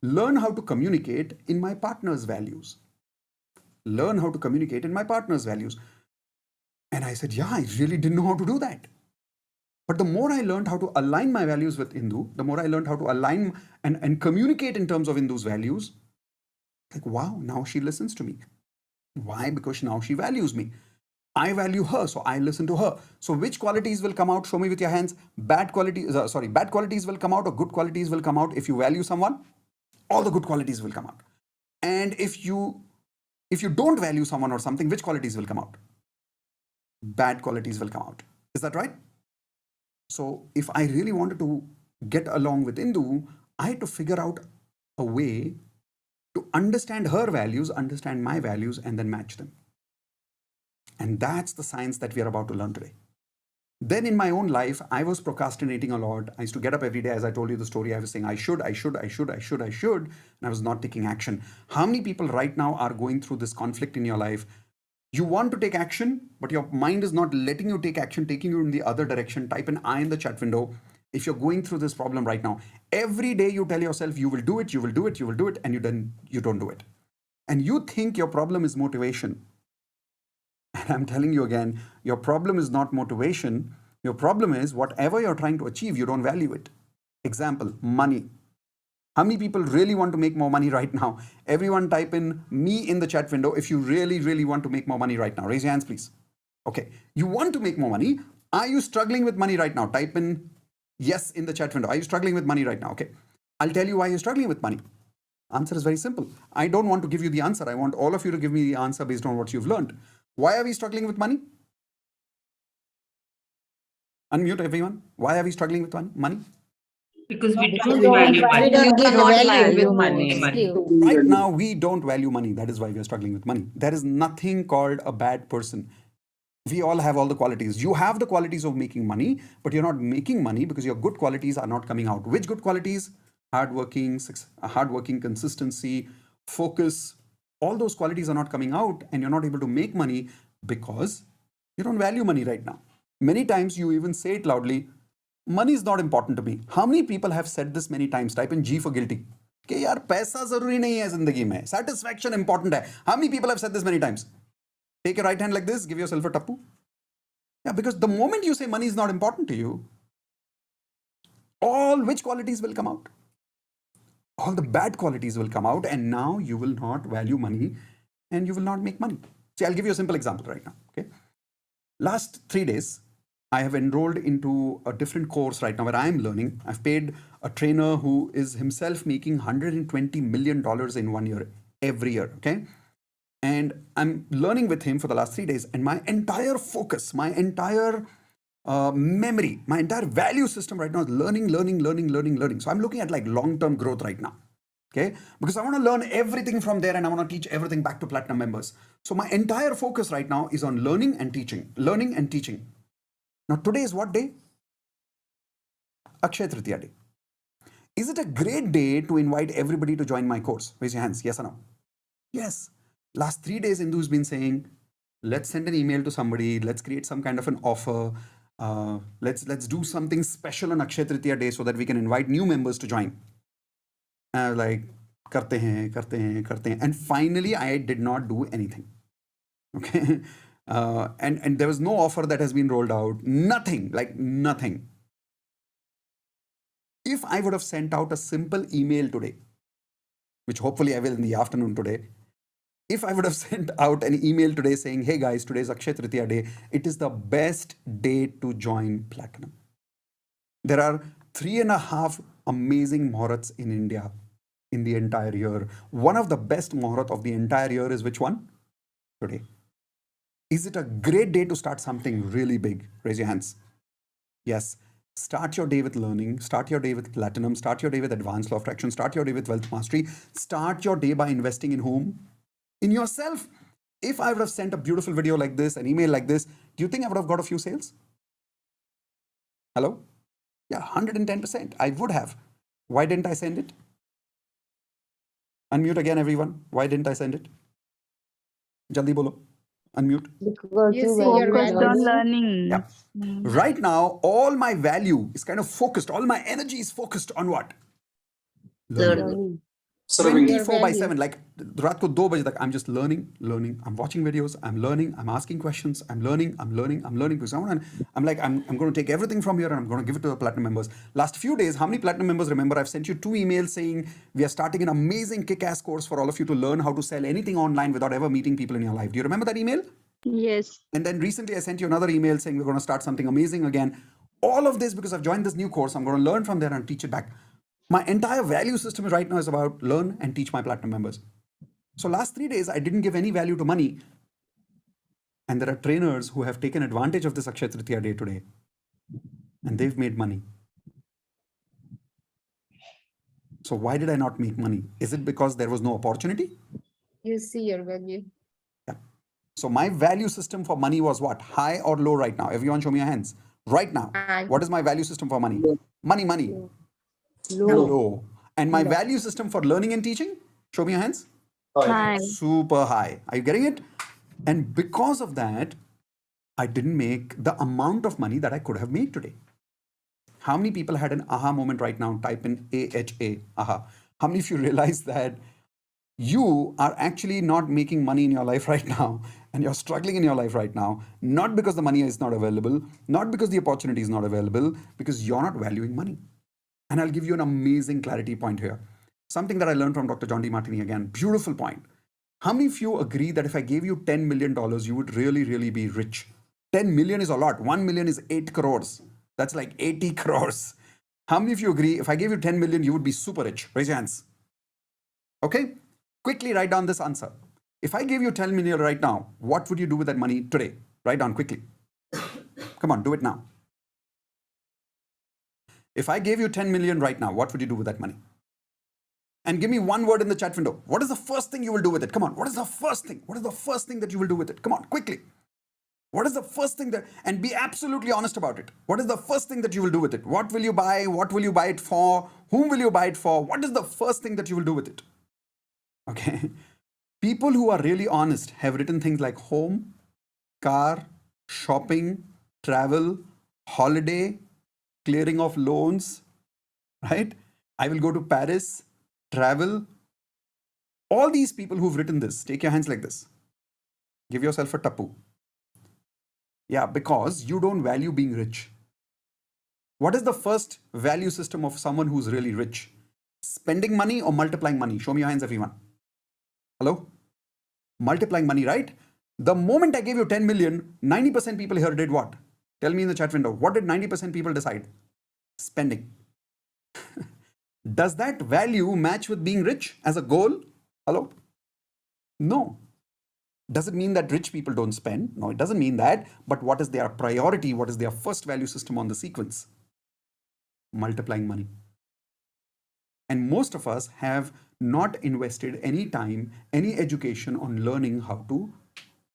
learn how to communicate in my partner's values. Learn how to communicate in my partner's values. And I said, yeah, I really didn't know how to do that. But the more I learned how to align my values with Hindu, the more I learned how to align and communicate in terms of Hindu's values. Like, wow, now she listens to me. Why? Because now she values me. I value her, so I listen to her. So which qualities will come out? Show me with your hands. Bad qualities will come out, or good qualities will come out if you value someone. All the good qualities will come out. And if you don't value someone or something, which qualities will come out? Bad qualities will come out. Is that right? So if I really wanted to get along with Indu, I had to figure out a way to understand her values, understand my values, and then match them. And that's the science that we are about to learn today. Then in my own life, I was procrastinating a lot. I used to get up every day. As I told you the story, I was saying, I should, and I was not taking action. How many people right now are going through this conflict in your life? You want to take action, but your mind is not letting you take action, taking you in the other direction. Type an I in the chat window if you're going through this problem right now. Every day you tell yourself you will do it, and you don't do it. And you think your problem is motivation. And I'm telling you again, your problem is not motivation. Your problem is whatever you're trying to achieve, you don't value it. Example, money. How many people really want to make more money right now? Everyone type in me in the chat window if you really, really want to make more money right now. Raise your hands, please. Okay. You want to make more money. Are you struggling with money right now? Type in yes in the chat window. Are you struggling with money right now? Okay. I'll tell you why you're struggling with money. Answer is very simple. I don't want to give you the answer. I want all of you to give me the answer based on what you've learned. Why are we struggling with money? Unmute everyone. Why are we struggling with money? Because we Because don't value We money. do not value value money. Right now, we don't value money. That is why we are struggling with money. There is nothing called a bad person. We all have all the qualities. You have the qualities of making money, but you're not making money because your good qualities are not coming out. Which good qualities? Hardworking, consistency, focus. All those qualities are not coming out, and you're not able to make money because you don't value money right now. Many times you even say it loudly, money is not important to me. How many people have said this many times? Type in G for guilty. कि यार पैसा जरूरी नहीं है जिंदगी में. Satisfaction important है. How many people have said this many times? Take your right hand like this, give yourself a tappu. Yeah, because the moment you say money is not important to you, all which qualities will come out? All the bad qualities will come out, and now you will not value money and you will not make money. See, I'll give you a simple example right now. Okay. Last 3 days, I have enrolled into a different course right now where I am learning. I've paid a trainer who is himself making $120 million in 1 year, every year. Okay. And I'm learning with him for the last 3 days. And my entire focus, my entire memory, my entire value system right now is learning. So I'm looking at like long-term growth right now. Okay, because I want to learn everything from there and I want to teach everything back to Platinum members. So my entire focus right now is on learning and teaching. Now today is what day? Akshaya Tritiya day. Is it a great day to invite everybody to join my course? Raise your hands, yes or no? Yes. Last 3 days, Indu's been saying, let's send an email to somebody, let's create some kind of an offer, let's do something special on Akshaya Tritiya day so that we can invite new members to join. Like, karte hain. And finally, I did not do anything. Okay. And there was no offer that has been rolled out. Nothing. If I would have sent out a simple email today, which hopefully I will in the afternoon today, if I would have sent out an email today saying, hey guys, today's Akshaya Tritiya day, it is the best day to join Platinum. There are 3.5 amazing Muhurats in India in the entire year. One of the best Muhurat of the entire year is which one? Today. Is it a great day to start something really big? Raise your hands. Yes. Start your day with learning. Start your day with Platinum. Start your day with Advanced Law of Attraction. Start your day with Wealth Mastery. Start your day by investing in whom? In yourself. If I would have sent a beautiful video like this, an email like this, do you think I would have got a few sales? Hello? Yeah, 110%. I would have. Why didn't I send it? Unmute again, everyone. Why didn't I send it? Jaldi bolo. Unmute. Because You you see your value Focused on learning. learning. Yeah. Right now, all my value is kind of focused. All my energy is focused on what? Learning. 24 by 7, like रात को 2 बजे तक I'm just learning. I'm watching videos, I'm learning, I'm asking questions, I'm learning. Because I'm like, I'm going to take everything from here and I'm going to give it to the platinum members. Last few days, how many platinum members remember I've sent you 2 emails saying we are starting an amazing kick-ass course for all of you to learn how to sell anything online without ever meeting people in your life. Do you remember that email? Yes. And then recently I sent you another email saying we're going to start something amazing again. All of this because I've joined this new course. I'm going to learn from there and teach it back. My entire value system right now is about learn and teach my platinum members. So last 3 days, I didn't give any value to money. And there are trainers who have taken advantage of this Akshaya Tritiya day today. And they've made money. So why did I not make money? Is it because there was no opportunity? You see your value. Yeah. So my value system for money was what? High or low right now? Everyone show me your hands. Right now, High. what is my value system for money? Money. Low. Low. And my Low. value system for learning and teaching? Show me your hands. Hi. Super high. Are you getting it? And because of that, I didn't make the amount of money that I could have made today. How many people had an aha moment right now? Type in AHA, aha. How many of you realize that you are actually not making money in your life right now and you're struggling in your life right now, not because the money is not available, not because the opportunity is not available, because you're not valuing money. And I'll give you an amazing clarity point here. Something that I learned from Dr. John D. Martini again. Beautiful point. How many of you agree that if I gave you $10 million, you would really, really be rich? 10 million is a lot. 1 million is 8 crores. That's like 80 crores. How many of you agree if I gave you 10 million, you would be super rich? Raise your hands. Okay? Quickly write down this answer. If I gave you 10 million right now, what would you do with that money today? Write down quickly. Come on, do it now. If I gave you 10 million right now, what would you do with that money? And give me one word in the chat window. What is the first thing you will do with it? Come on. What is the first thing? What is the first thing that you will do with it? Come on, quickly. What is the first thing that, and be absolutely honest about it. What is the first thing that you will do with it? What will you buy? What will you buy it for? Whom will you buy it for? What is the first thing that you will do with it? Okay. People who are really honest have written things like home, car, shopping, travel, holiday, clearing of loans, right? I will go to Paris, travel. All these people who've written this, take your hands like this. Give yourself a tapu. Yeah, because you don't value being rich. What is the first value system of someone who's really rich? Spending money or multiplying money? Show me your hands, everyone. Hello? Multiplying money, right? The moment I gave you 10 million, 90% people here did what? Tell me in the chat window. What did 90% people decide? Spending. Does that value match with being rich as a goal? Hello? No. Does it mean that rich people don't spend? No, it doesn't mean that. But what is their priority? What is their first value system on the sequence? Multiplying money. And most of us have not invested any time, any education on learning how to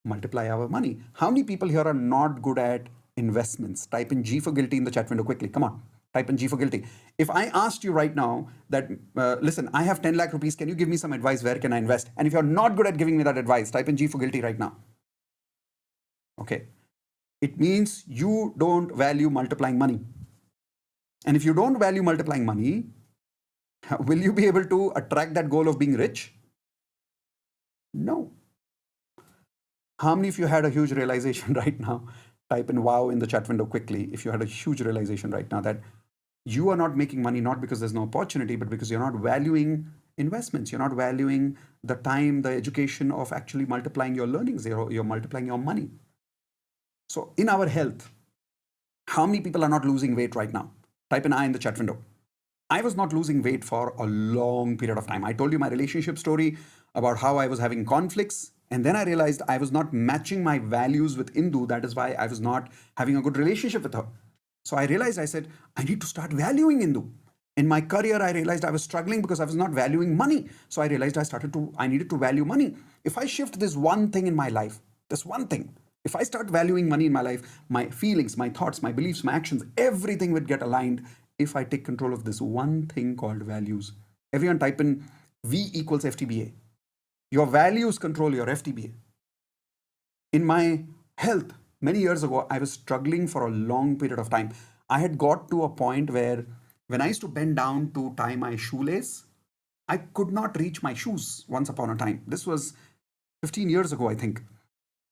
multiply our money. How many people here are not good at investments? Type in G for guilty in the chat window quickly. Come on. Type in G for guilty. If I asked you right now that, listen, I have 10 lakh rupees. Can you give me some advice? Where can I invest? And if you're not good at giving me that advice, type in G for guilty right now. Okay. It means you don't value multiplying money. And if you don't value multiplying money, will you be able to attract that goal of being rich? No. How many of you had a huge realization right now? Type in wow in the chat window quickly. If you had a huge realization right now that you are not making money, not because there's no opportunity, but because you're not valuing investments. You're not valuing the time, the education of actually multiplying your learnings. You're multiplying your money. So in our health, how many people are not losing weight right now? Type in I in the chat window. I was not losing weight for a long period of time. I told you my relationship story about how I was having conflicts. And then I realized I was not matching my values with Indu. That is why I was not having a good relationship with her. So I realized, I said, I need to start valuing Indu. In my career, I realized I was struggling because I was not valuing money. So I realized I needed to value money. If I shift this one thing in my life, this one thing, if I start valuing money in my life, my feelings, my thoughts, my beliefs, my actions, everything would get aligned if I take control of this one thing called values. Everyone type in V equals FTBA. Your values control your FTBA. In my health, many years ago, I was struggling for a long period of time. I had got to a point where when I used to bend down to tie my shoelace, I could not reach my shoes once upon a time. This was 15 years ago, I think.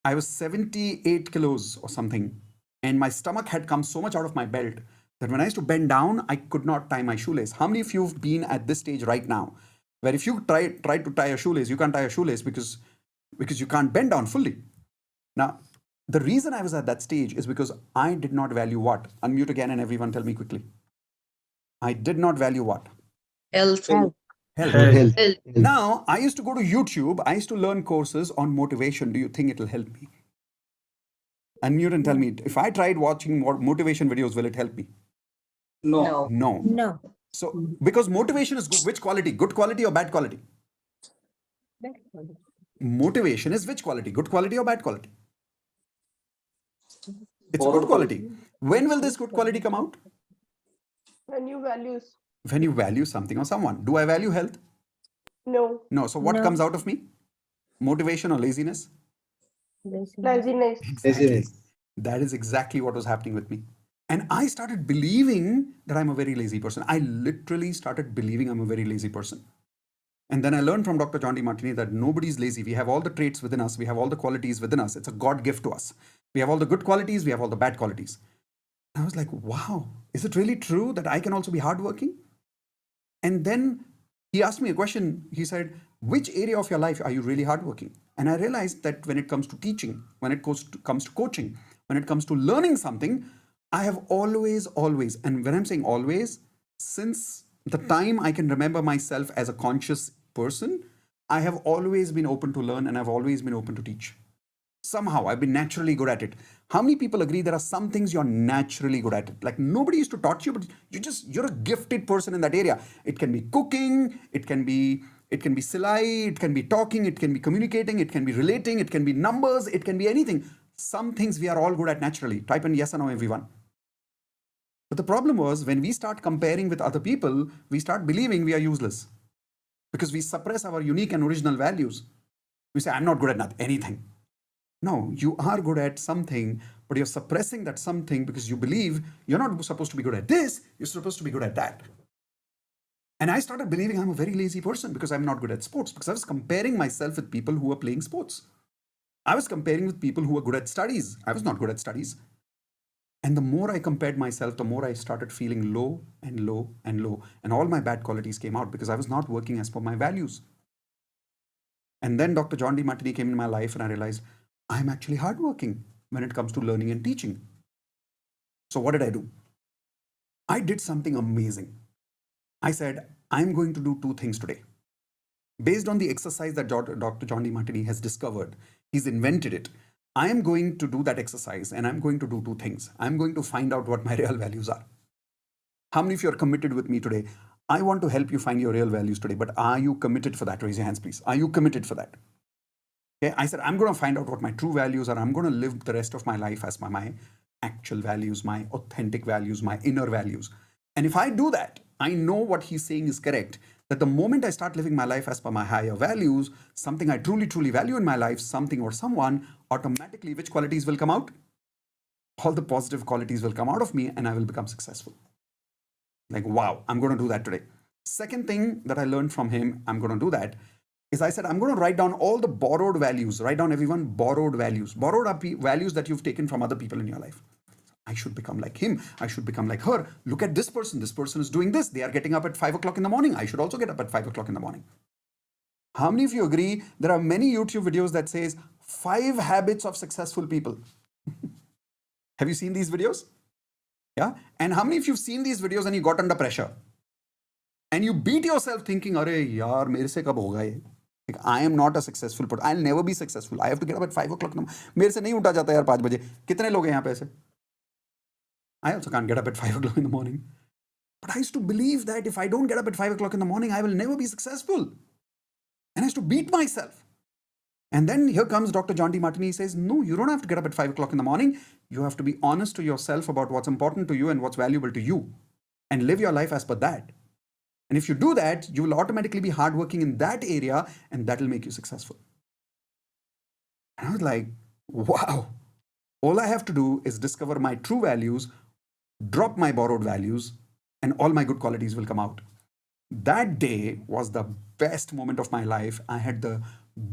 I was 78 kilos or something, and my stomach had come so much out of my belt that when I used to bend down, I could not tie my shoelace. How many of you have been at this stage right now, where if you try to tie a shoelace, you can't tie a shoelace because you can't bend down fully? Now, the reason I was at that stage is because I did not value what? Unmute again and everyone tell me quickly. I did not value what? Health. Health. Health. Now, I used to go to YouTube. I used to learn courses on motivation. Do you think it'll help me? Unmute and tell me, if I tried watching more motivation videos, will it help me? No. No. No. So, because motivation is which quality? Good quality or bad quality? Motivation is which quality? Good quality or bad quality? It's a good quality. When will this good quality come out? When you values. When you value something or someone. Do I value health? No. No. So what No. comes out of me? Motivation or laziness? Laziness. Exactly. That is exactly what was happening with me. And I started believing that I'm a very lazy person. I literally started believing I'm a very lazy person. And then I learned from Dr. John D. Martini that nobody's lazy. We have all the traits within us. We have all the qualities within us. It's a God gift to us. We have all the good qualities. We have all the bad qualities. And I was like, wow, is it really true that I can also be hardworking? And then he asked me a question. He said, which area of your life are you really hardworking? And I realized that when it comes to teaching, when it comes to coaching, when it comes to learning something, I have always, and when I'm saying always, since the time I can remember myself as a conscious person, I have always been open to learn and I've always been open to teach. Somehow I've been naturally good at it. How many people agree there are some things you're naturally good at it? Like nobody used to taught you, but you're a gifted person in that area. It can be cooking, it can be silai, it can be talking, it can be communicating, it can be relating, it can be numbers, it can be anything. Some things we are all good at naturally. Type in yes or no, everyone. But the problem was when we start comparing with other people, we start believing we are useless because we suppress our unique and original values. We say, I'm not good at anything. No, you are good at something, but you're suppressing that something because you believe you're not supposed to be good at this, you're supposed to be good at that. And I started believing I'm a very lazy person because I'm not good at sports, because I was comparing myself with people who were playing sports. I was comparing with people who were good at studies. I was not good at studies. And the more I compared myself, the more I started feeling low and low and low. And all my bad qualities came out because I was not working as per my values. And then Dr. John D. Martini came in my life and I realized I'm actually hardworking when it comes to learning and teaching. So what did I do? I did something amazing. I said, I'm going to do two things today. Based on the exercise that Dr. John D. Martini has discovered, he's invented it. I am going to do that exercise and I'm going to do two things. I'm going to find out what my real values are. How many of you are committed with me today? I want to help you find your real values today, but are you committed for that? Raise your hands, please. Are you committed for that? Okay, I said, I'm going to find out what my true values are. I'm going to live the rest of my life as my actual values, my authentic values, my inner values. And if I do that, I know what he's saying is correct, that the moment I start living my life as per my higher values, something I truly, truly value in my life, something or someone, automatically which qualities will come out? All the positive qualities will come out of me and I will become successful. Like, wow, I'm going to do that today. Second thing that I learned from him, I'm going to do that, is I said, I'm going to write down all the borrowed values. Write down, everyone, borrowed values. Borrowed are values that you've taken from other people in your life. I should become like him. I should become like her. Look at this person. This person is doing this. They are getting up at 5 o'clock in the morning. I should also get up at 5 o'clock in the morning. How many of you agree there are many YouTube videos that says 5 habits of successful people? Have you seen these videos? Yeah. And how many of you have seen these videos and you got under pressure? And you beat yourself thinking, "Arey yaar, mere se kab hoga ye?" Like, I am not a successful person. I'll never be successful. I have to get up at 5 o'clock in the morning. मेरे से नहीं उठा जाता यार 5 बजे. कितने लोग हैं यहाँ पे ऐसे? I also can't get up at 5 o'clock in the morning. But I used to believe that if I don't get up at 5 o'clock in the morning, I will never be successful. And I used to beat myself. And then here comes Dr. John D. Martini. He says, no, you don't have to get up at 5 o'clock in the morning. You have to be honest to yourself about what's important to you and what's valuable to you, and live your life as per that. And if you do that, you will automatically be hardworking in that area, and that will make you successful. And I was like, wow, all I have to do is discover my true values, drop my borrowed values, and all my good qualities will come out. That day was the best moment of my life. I had the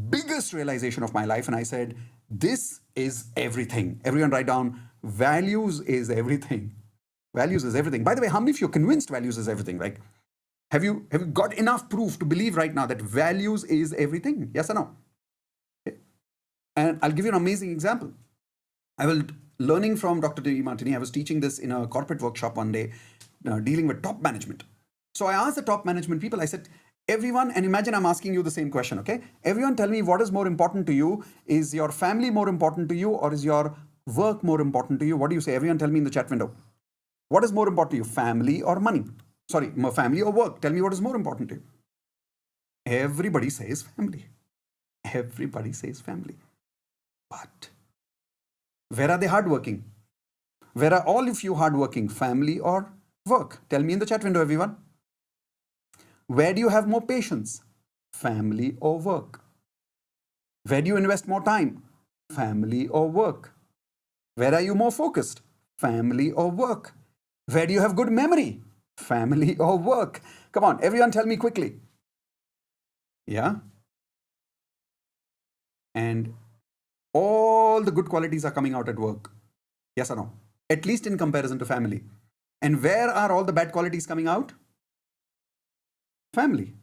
biggest realization of my life, and I said, this is everything. Everyone write down, values is everything. Values is everything. By the way, how many of you are convinced values is everything? Like, have you got enough proof to believe right now that values is everything? Yes or no? Okay. And I'll give you an amazing example. I will learning from Dr. D. Martini. I was teaching this in a corporate workshop one day, dealing with top management. So I asked the top management people, I said, everyone, and imagine I'm asking you the same question, okay? Everyone tell me, what is more important to you? Is your family more important to you, or is your work more important to you? What do you say? Everyone tell me in the chat window. What is more important to you, family or money? Sorry, family or work? Tell me what is more important to you. Everybody says family. Everybody says family. But where are they hardworking? Where are all of you hardworking, family or work? Tell me in the chat window, everyone. Where do you have more patience? Family or work? Where do you invest more time? Family or work? Where are you more focused? Family or work? Where do you have good memory? Family or work? Come on, everyone tell me quickly. Yeah? And all the good qualities are coming out at work. Yes or no? At least in comparison to family. And where are all the bad qualities coming out? Family.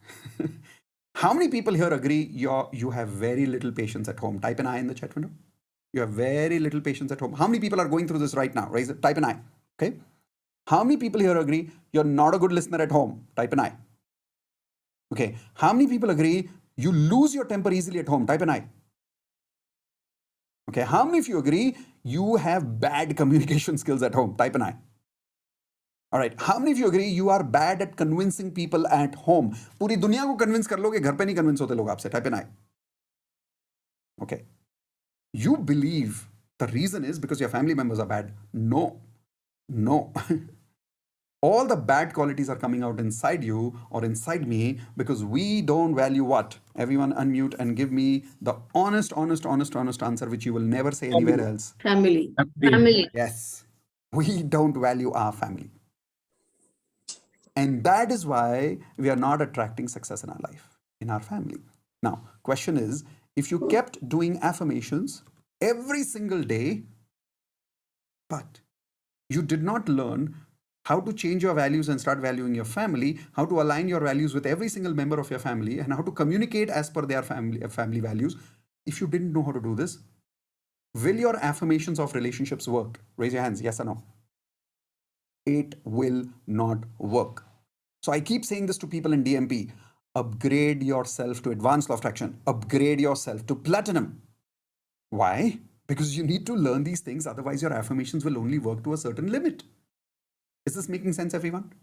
How many people here agree you have very little patience at home? Type an I in the chat window. You have very little patience at home. How many people are going through this right now? Raise it. Type an I. Okay. How many people here agree you're not a good listener at home? Type an I. Okay. How many people agree you lose your temper easily at home? Type an I. Okay. How many of you agree you have bad communication skills at home? Type an I. All right. How many of you agree you are bad at convincing people at home? पूरी दुनिया को convince कर लोगे, घर पे नहीं convince होते लोग आपसे. Type an I. Okay. You believe the reason is because your family members are bad. No. No. All the bad qualities are coming out inside you or inside me because we don't value what? Everyone unmute and give me the honest answer which you will never say anywhere else. Family. Family. Yes. We don't value our family. And that is why we are not attracting success in our life, in our family. Now, question is, if you kept doing affirmations every single day, but you did not learn how to change your values and start valuing your family, how to align your values with every single member of your family, and how to communicate as per their family values, if you didn't know how to do this, will your affirmations of relationships work? Raise your hands, yes or no? It will not work. So I keep saying this to people in DMP. Upgrade yourself to advanced law of attraction. Upgrade yourself to platinum. Why? Because you need to learn these things. Otherwise, your affirmations will only work to a certain limit. Is this making sense, everyone?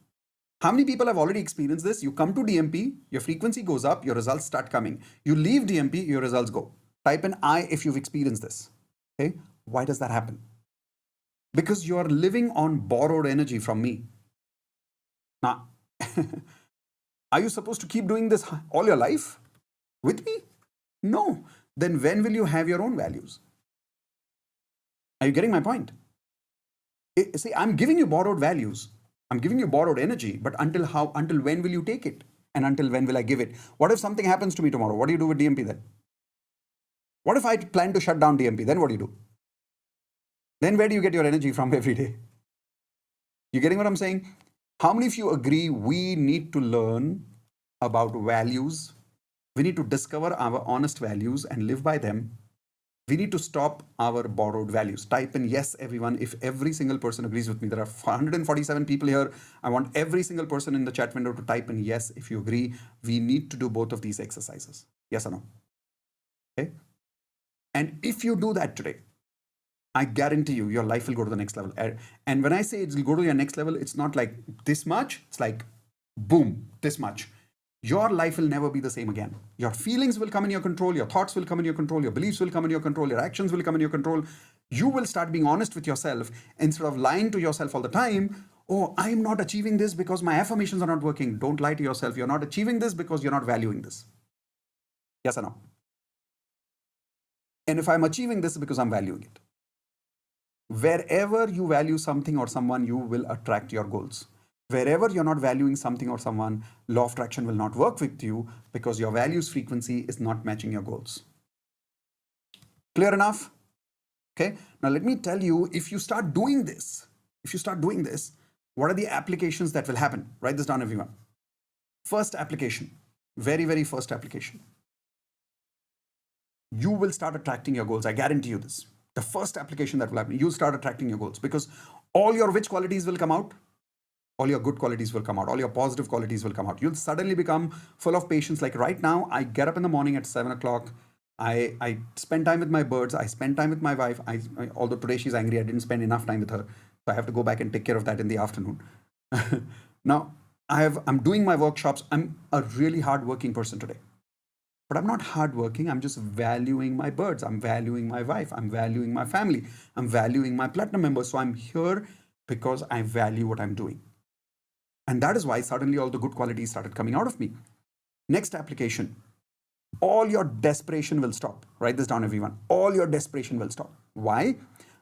How many people have already experienced this? You come to DMP, your frequency goes up, your results start coming. You leave DMP, your results go. Type an I if you've experienced this. Okay? Why does that happen? Because you're living on borrowed energy from me. Now, are you supposed to keep doing this all your life with me? No. Then when will you have your own values? Are you getting my point? See, I'm giving you borrowed values. I'm giving you borrowed energy, but until when will you take it? And until when will I give it? What if something happens to me tomorrow? What do you do with DMP then? What if I plan to shut down DMP? Then what do you do? Then where do you get your energy from every day? You getting what I'm saying? How many of you agree we need to learn about values? We need to discover our honest values and live by them. We need to stop our borrowed values. Type in yes, everyone, if every single person agrees with me. There are 147 people here. I want every single person in the chat window to type in yes if you agree. We need to do both of these exercises. Yes or no? Okay? And if you do that today, I guarantee you, your life will go to the next level. And when I say it will go to your next level, it's not like this much. It's like, boom, this much. Your life will never be the same again. Your feelings will come in your control. Your thoughts will come in your control. Your beliefs will come in your control. Your actions will come in your control. You will start being honest with yourself instead of lying to yourself all the time. Oh, I'm not achieving this because my affirmations are not working. Don't lie to yourself. You're not achieving this because you're not valuing this. Yes or no? And if I'm achieving this, because I'm valuing it. Wherever you value something or someone, you will attract your goals. Wherever you're not valuing something or someone, law of attraction will not work with you because your values frequency is not matching your goals. Clear enough? Okay. Now let me tell you, if you start doing this, what are the applications that will happen? Write this down, everyone. First application, very, very first application. You will start attracting your goals. I guarantee you this. The first application that will happen, you'll start attracting your goals because all your which qualities will come out? All your good qualities will come out. All your positive qualities will come out. You'll suddenly become full of patience. Like right now, I get up in the morning at 7 o'clock. I spend time with my birds. I spend time with my wife. Although today she's angry, I didn't spend enough time with her. So I have to go back and take care of that in the afternoon. Now, I'm doing my workshops. I'm a really hardworking person today. But I'm not hardworking. I'm just valuing my birds. I'm valuing my wife. I'm valuing my family. I'm valuing my platinum members. So I'm here because I value what I'm doing. And that is why suddenly all the good qualities started coming out of me. Next application. All your desperation will stop. Write this down, everyone. All your desperation will stop. Why?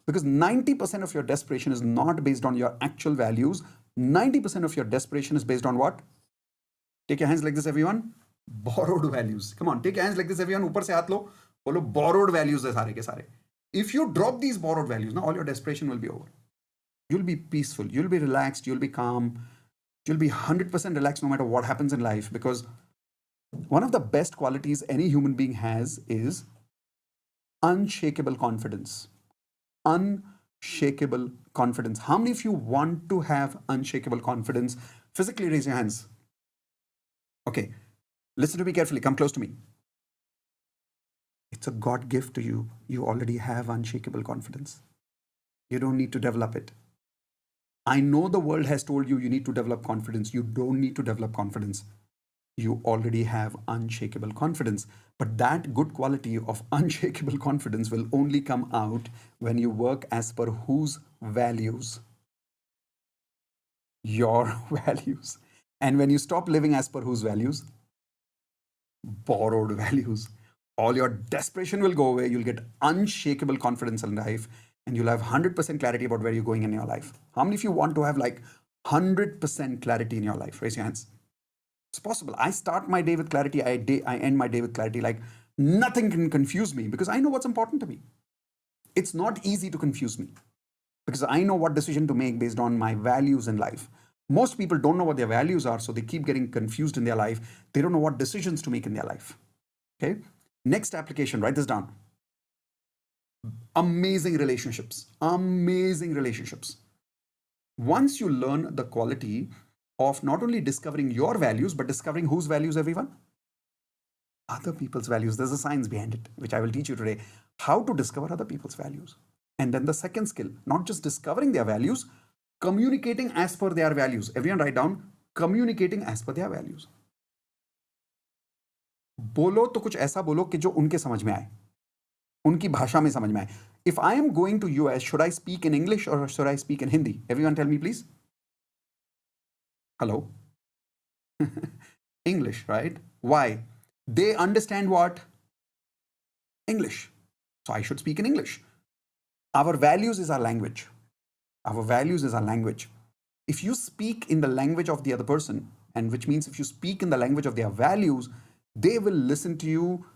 Because 90% of your desperation is not based on your actual values. 90% of your desperation is based on what? Take your hands like this, everyone. Borrowed values. Come on, take your hands like this, everyone. Upar se haath lo. Bolo borrowed values hai sare ke sare. If you drop these borrowed values, now all your desperation will be over. You'll be peaceful. You'll be relaxed. You'll be calm. You'll be 100% relaxed no matter what happens in life, because one of the best qualities any human being has is unshakable confidence. Unshakable confidence. How many of you want to have unshakable confidence? Physically raise your hands. Okay. Listen to me carefully. Come close to me. It's a God gift to you. You already have unshakable confidence. You don't need to develop it. I know the world has told you need to develop confidence. You don't need to develop confidence. You already have unshakable confidence. But that good quality of unshakable confidence will only come out when you work as per whose values? Your values. And when you stop living as per whose values? Borrowed values. All your desperation will go away. You'll get unshakable confidence in life, and you'll have 100% clarity about where you're going in your life. How many of you want to have like 100% clarity in your life? Raise your hands. It's possible. I start my day with clarity. I end my day with clarity. Like nothing can confuse me because I know what's important to me. It's not easy to confuse me because I know what decision to make based on my values in life. Most people don't know what their values are, so they keep getting confused in their life. They don't know what decisions to make in their life. Okay. Next application, write this down. Amazing relationships. Amazing relationships. Once you learn the quality of not only discovering your values, but discovering whose values, everyone? Other people's values. There's a science behind it, which I will teach you today. How to discover other people's values. And then the second skill, not just discovering their values, communicating as per their values. Everyone write down, communicating as per their values. बोलो तो कुछ ऐसा बोलो कि जो उनके समझ में आए, उनकी भाषा में समझ में आए. If I am going to US, should I speak in English or should I speak in Hindi? Everyone tell me, please. Hello? English, right? Why? They understand what? English. So I should speak in English. Our values is our language. Our values is our language. If you speak in the language of the other person, and which means if you speak in the language of their values, they will listen to you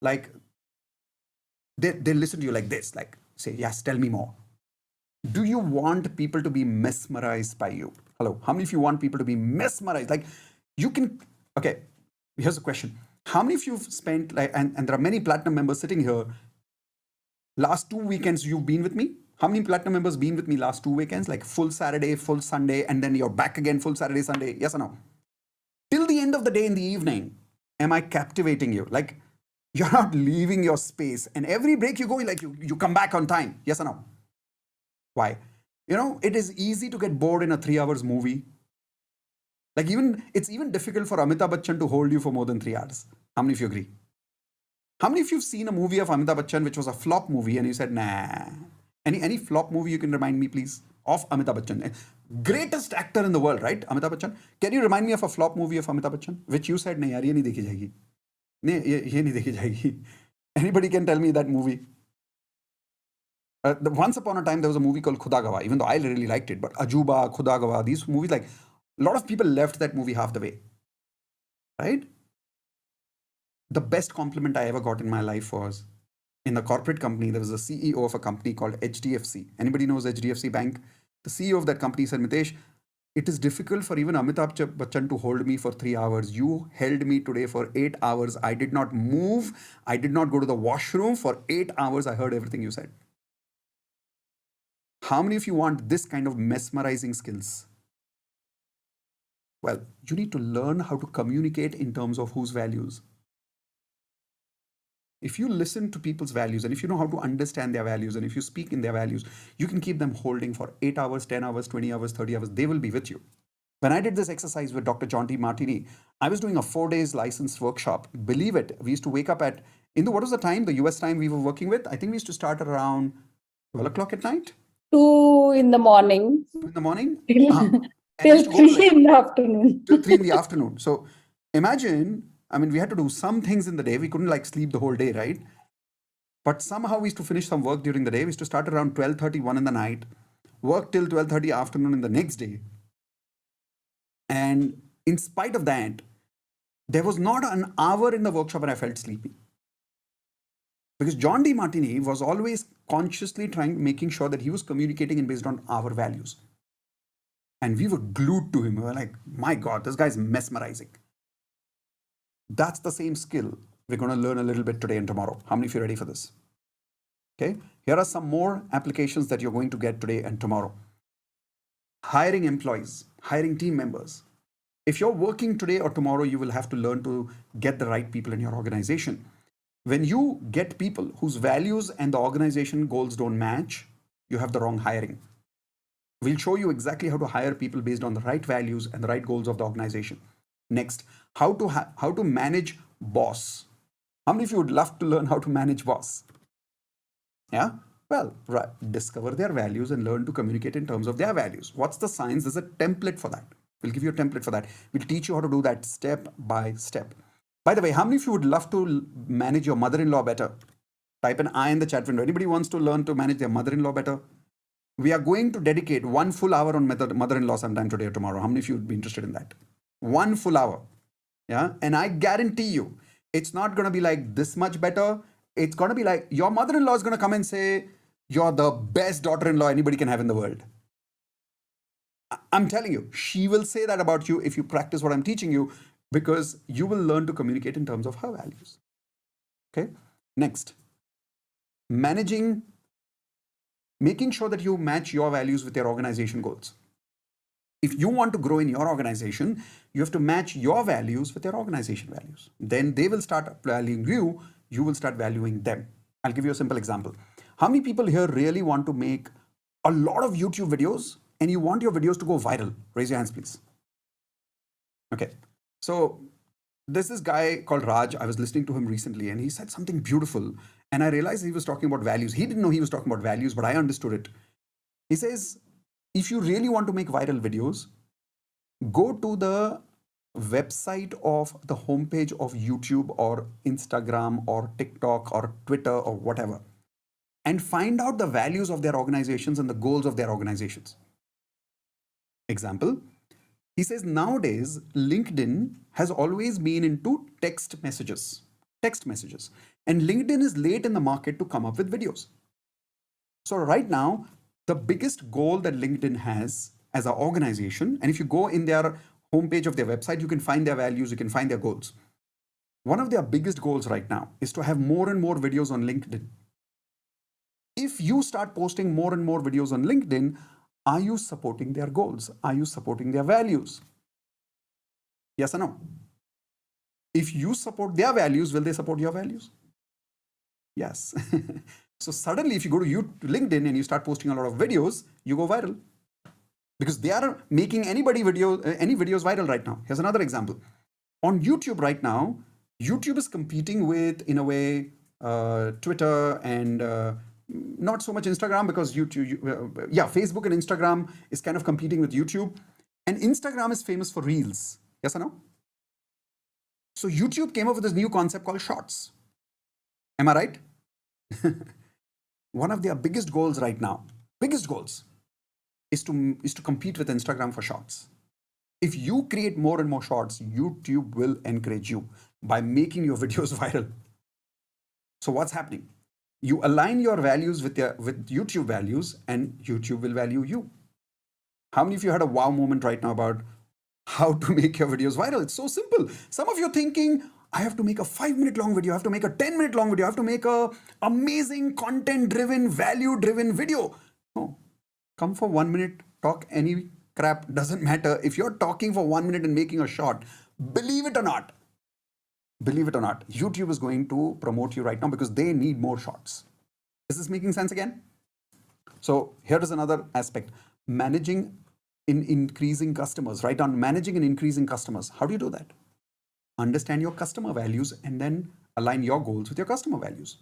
like, they listen to you like this, like say, yes, tell me more. Do you want people to be mesmerized by you? Hello, how many of you want people to be mesmerized? Like you can, okay, here's a question. How many of you have spent, like, and there are many platinum members sitting here, last 2 weekends you've been with me? How many platinum members been with me last 2 weekends? Like full Saturday, full Sunday, and then you're back again full Saturday, Sunday. Yes or no? Till the end of the day in the evening, am I captivating you? Like you're not leaving your space, and every break you go, like you come back on time. Yes or no? Why? It is easy to get bored in a 3 hours movie. Like it's even difficult for Amitabh Bachchan to hold you for more than 3 hours. How many of you agree? How many of you have seen a movie of Amitabh Bachchan which was a flop movie and you said, nah? Any flop movie you can remind me, please, of Amitabh Bachchan? Greatest actor in the world, right? Amitabh Bachchan. Can you remind me of a flop movie of Amitabh Bachchan? Which you said, nahi yaar, ye nahi dekhi jayegi. Ye nahi dekhi jayegi. Anybody can tell me that movie? Once upon a time, there was a movie called Khuda Gawa, even though I really liked it. But Ajuba, Khuda Gawa, these movies, like, a lot of people left that movie half the way, right? The best compliment I ever got in my life was in a corporate company. There was a CEO of a company called HDFC. Anybody knows HDFC Bank? The CEO of that company said, Mitesh, it is difficult for even Amitabh Bachchan to hold me for 3 hours. You held me today for 8 hours. I did not move. I did not go to the washroom. For 8 hours, I heard everything you said. How many of you want this kind of mesmerizing skills? Well, you need to learn how to communicate in terms of whose values. If you listen to people's values and if you know how to understand their values and if you speak in their values, you can keep them holding for 8 hours, 10 hours, 20 hours, 30 hours. They will be with you. When I did this exercise with Dr. John T. Martini, I was doing a 4 days licensed workshop. Believe it, we used to wake up at, what was the time, the US time we were working with? I think we used to start around 12 o'clock at night. 2 in the morning. 2 in the morning? Till 3 in the afternoon. Till 3 in the afternoon. So imagine, we had to do some things in the day. We couldn't like sleep the whole day, right? But somehow we used to finish some work during the day. We used to start around 12:30, 1 in the night, work till 12:30 afternoon in the next day. And in spite of that, there was not an hour in the workshop when I felt sleepy. Because John D. Martini was always consciously making sure that he was communicating based on our values. And we were glued to him. We were like, my God, this guy's mesmerizing. That's the same skill we're going to learn a little bit today and tomorrow. How many of you are ready for this? Okay, here are some more applications that you're going to get today and tomorrow. Hiring employees, hiring team members. If you're working today or tomorrow, you will have to learn to get the right people in your organization. When you get people whose values and the organization goals don't match, you have the wrong hiring. We'll show you exactly how to hire people based on the right values and the right goals of the organization. Next, how to manage boss. How many of you would love to learn how to manage boss? Yeah? Well, right. Discover their values and learn to communicate in terms of their values. What's the science? There's a template for that. We'll give you a template for that. We'll teach you how to do that step by step. By the way, how many of you would love to manage your mother-in-law better? Type an I in the chat window. Anybody wants to learn to manage their mother-in-law better? We are going to dedicate 1 full hour on mother-in-law sometime today or tomorrow. How many of you would be interested in that? 1 full hour. Yeah. And I guarantee you, it's not going to be like this much better. It's going to be like your mother-in-law is going to come and say, you're the best daughter-in-law anybody can have in the world. I'm telling you, she will say that about you if you practice what I'm teaching you, because you will learn to communicate in terms of her values. Okay. Next, making sure that you match your values with your organization goals. If you want to grow in your organization, you have to match your values with your organization values. Then they will start valuing you. You will start valuing them. I'll give you a simple example. How many people here really want to make a lot of YouTube videos and you want your videos to go viral? Raise your hands, please. Okay. So there's this guy called Raj. I was listening to him recently and he said something beautiful. And I realized he was talking about values. He didn't know he was talking about values, but I understood it. He says, if you really want to make viral videos, go to the website of the homepage of YouTube or Instagram or TikTok or Twitter or whatever, and find out the values of their organizations and the goals of their organizations. Example, he says nowadays LinkedIn has always been into text messages, and LinkedIn is late in the market to come up with videos. So right now, the biggest goal that LinkedIn has as an organization, and if you go in their homepage of their website, you can find their values, you can find their goals. One of their biggest goals right now is to have more and more videos on LinkedIn. If you start posting more and more videos on LinkedIn, are you supporting their goals? Are you supporting their values? Yes or no? If you support their values, will they support your values? Yes. So suddenly, if you go to LinkedIn and you start posting a lot of videos, you go viral because they are making any videos viral right now. Here's another example. On YouTube right now, YouTube is competing with, in a way, Twitter and not so much Instagram, because Facebook and Instagram is kind of competing with YouTube. And Instagram is famous for Reels. Yes or no? So YouTube came up with this new concept called Shorts. Am I right? One of their biggest goals right now, is to compete with Instagram for Shorts. If you create more and more shorts, YouTube will encourage you by making your videos viral. So what's happening? You align your values with YouTube values, and YouTube will value you. How many of you had a wow moment right now about how to make your videos viral? It's so simple. Some of you are thinking, I have to make a 5-minute long video, I have to make a 10-minute long video, I have to make a amazing content-driven, value-driven video. No. Come for 1 minute, talk any crap, doesn't matter. If you're talking for 1 minute and making a short, believe it or not, YouTube is going to promote you right now because they need more shots. Is this making sense again? So here is another aspect. Managing in increasing customers, right? On managing and increasing customers. How do you do that? Understand your customer values and then align your goals with your customer values.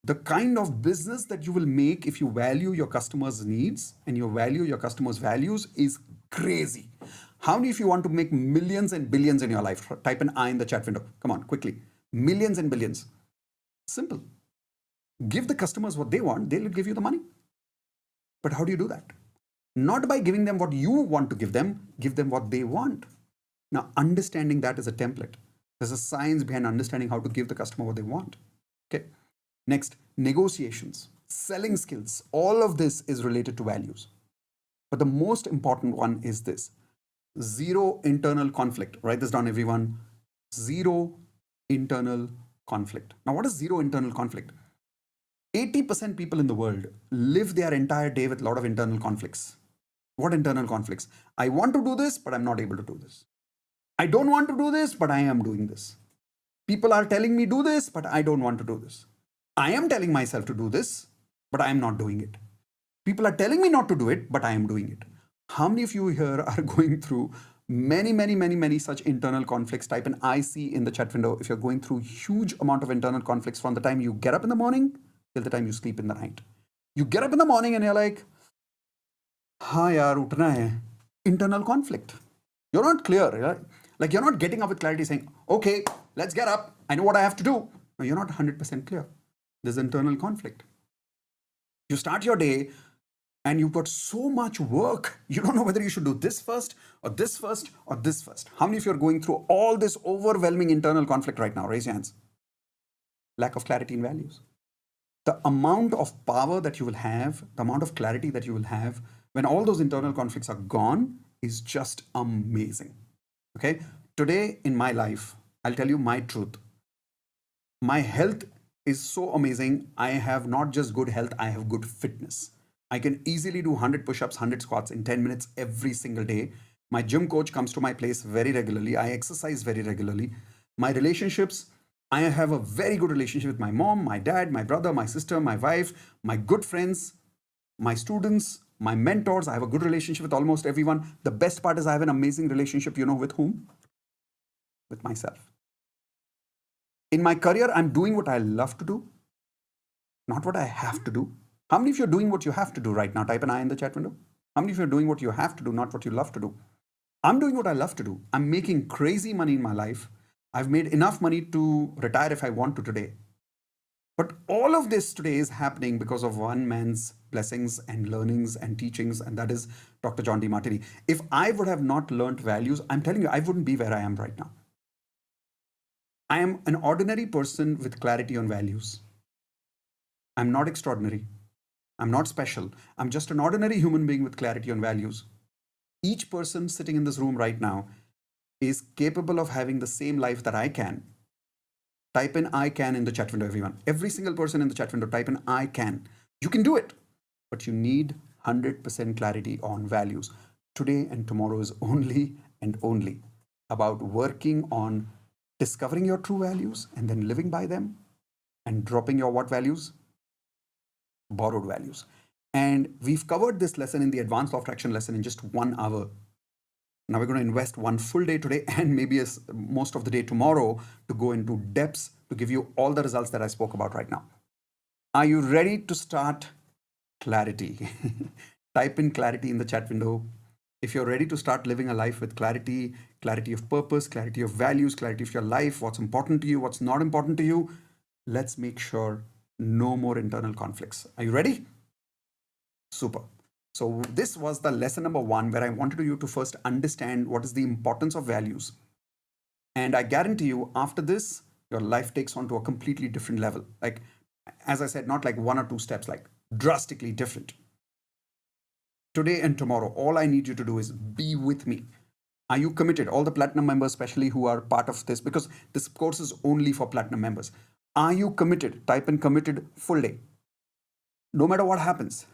The kind of business that you will make if you value your customers' needs and you value your customers' values is crazy. How many of you want to make millions and billions in your life? Type an I in the chat window. Come on, quickly. Millions and billions. Simple. Give the customers what they want, they'll give you the money. But how do you do that? Not by giving them what you want to give them what they want. Now, understanding that is a template. There's a science behind understanding how to give the customer what they want. Okay. Next, negotiations, selling skills. All of this is related to values. But the most important one is this: zero internal conflict. Write this down, everyone. Zero internal conflict. Now, what is zero internal conflict? 80% people in the world live their entire day with a lot of internal conflicts. What internal conflicts? I want to do this, but I'm not able to do this. I don't want to do this, but I am doing this. People are telling me do this, but I don't want to do this. I am telling myself to do this, but I am not doing it. People are telling me not to do it, but I am doing it. How many of you here are going through many such internal conflicts? Type an IC in the chat window if you're going through huge amount of internal conflicts from the time you get up in the morning till the time you sleep in the night. You get up in the morning and you're like, हाँ यार उठना है. Internal conflict. You're not clear. Right? Like you're not getting up with clarity saying, okay, let's get up. I know what I have to do. No, you're not 100% clear. There's internal conflict. You start your day and you've got so much work. You don't know whether you should do this first or this first or this first. How many of you are going through all this overwhelming internal conflict right now? Raise your hands. Lack of clarity in values. The amount of power that you will have, the amount of clarity that you will have when all those internal conflicts are gone is just amazing. Okay? Today in my life, I'll tell you my truth. My health is so amazing. I have not just good health, I have good fitness. I can easily do 100 push-ups, 100 squats in 10 minutes every single day. My gym coach comes to my place very regularly. I exercise very regularly. My relationships, I have a very good relationship with my mom, my dad, my brother, my sister, my wife, my good friends, my students, my mentors. I have a good relationship with almost everyone. The best part is I have an amazing relationship, you know, with whom? With myself. In my career, I'm doing what I love to do, not what I have to do. How many of you are doing what you have to do right now? Type an I in the chat window. How many of you are doing what you have to do, not what you love to do? I'm doing what I love to do. I'm making crazy money in my life. I've made enough money to retire if I want to today. But all of this today is happening because of one man's blessings and learnings and teachings, and that is Dr. John D. Martini. If I would have not learned values, I'm telling you, I wouldn't be where I am right now. I am an ordinary person with clarity on values. I'm not extraordinary. I'm not special. I'm just an ordinary human being with clarity on values. Each person sitting in this room right now is capable of having the same life that I can. Type in I can in the chat window, everyone. Every single person in the chat window, type in I can. You can do it, but you need 100% clarity on values. Today and tomorrow is only and only about working on discovering your true values and then living by them and dropping your what values? borrowed values. And we've covered this lesson in the advanced law of attraction lesson in just 1 hour. Now we're going to invest one full day today and maybe most of the day tomorrow to go into depths to give you all the results that I spoke about right now. Are you ready to start clarity? Type in clarity in the chat window. If you're ready to start living a life with clarity, clarity of purpose, clarity of values, clarity of your life, what's important to you, what's not important to you, let's make sure no more internal conflicts. Are you ready? Super. So this was the lesson number 1, where I wanted you to first understand what is the importance of values. And I guarantee you, after this, your life takes on to a completely different level. Like, as I said, not like 1 or 2 steps, like drastically different. Today and tomorrow, all I need you to do is be with me. Are you committed? All the platinum members, especially who are part of this, because this course is only for platinum members. Are you committed? Type in committed full day. No matter what happens.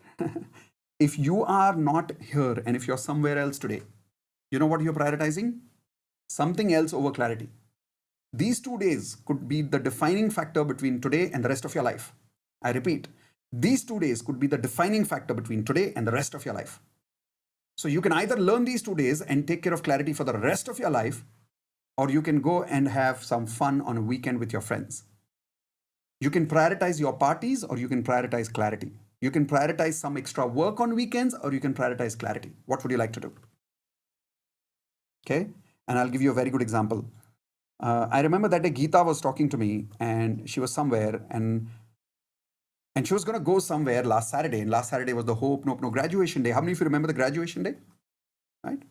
If you are not here and if you're somewhere else today, you know what you're prioritizing? Something else over clarity. These 2 days could be the defining factor between today and the rest of your life. I repeat, these 2 days could be the defining factor between today and the rest of your life. So you can either learn these 2 days and take care of clarity for the rest of your life, or you can go and have some fun on a weekend with your friends. You can prioritize your parties, or you can prioritize clarity. You can prioritize some extra work on weekends, or you can prioritize clarity. What would you like to do? Okay. And I'll give you a very good example. I remember that day Geeta was talking to me, and she was somewhere, and she was going to go somewhere last Saturday. And last Saturday was the Hope No graduation day. How many of you remember the graduation day? Right?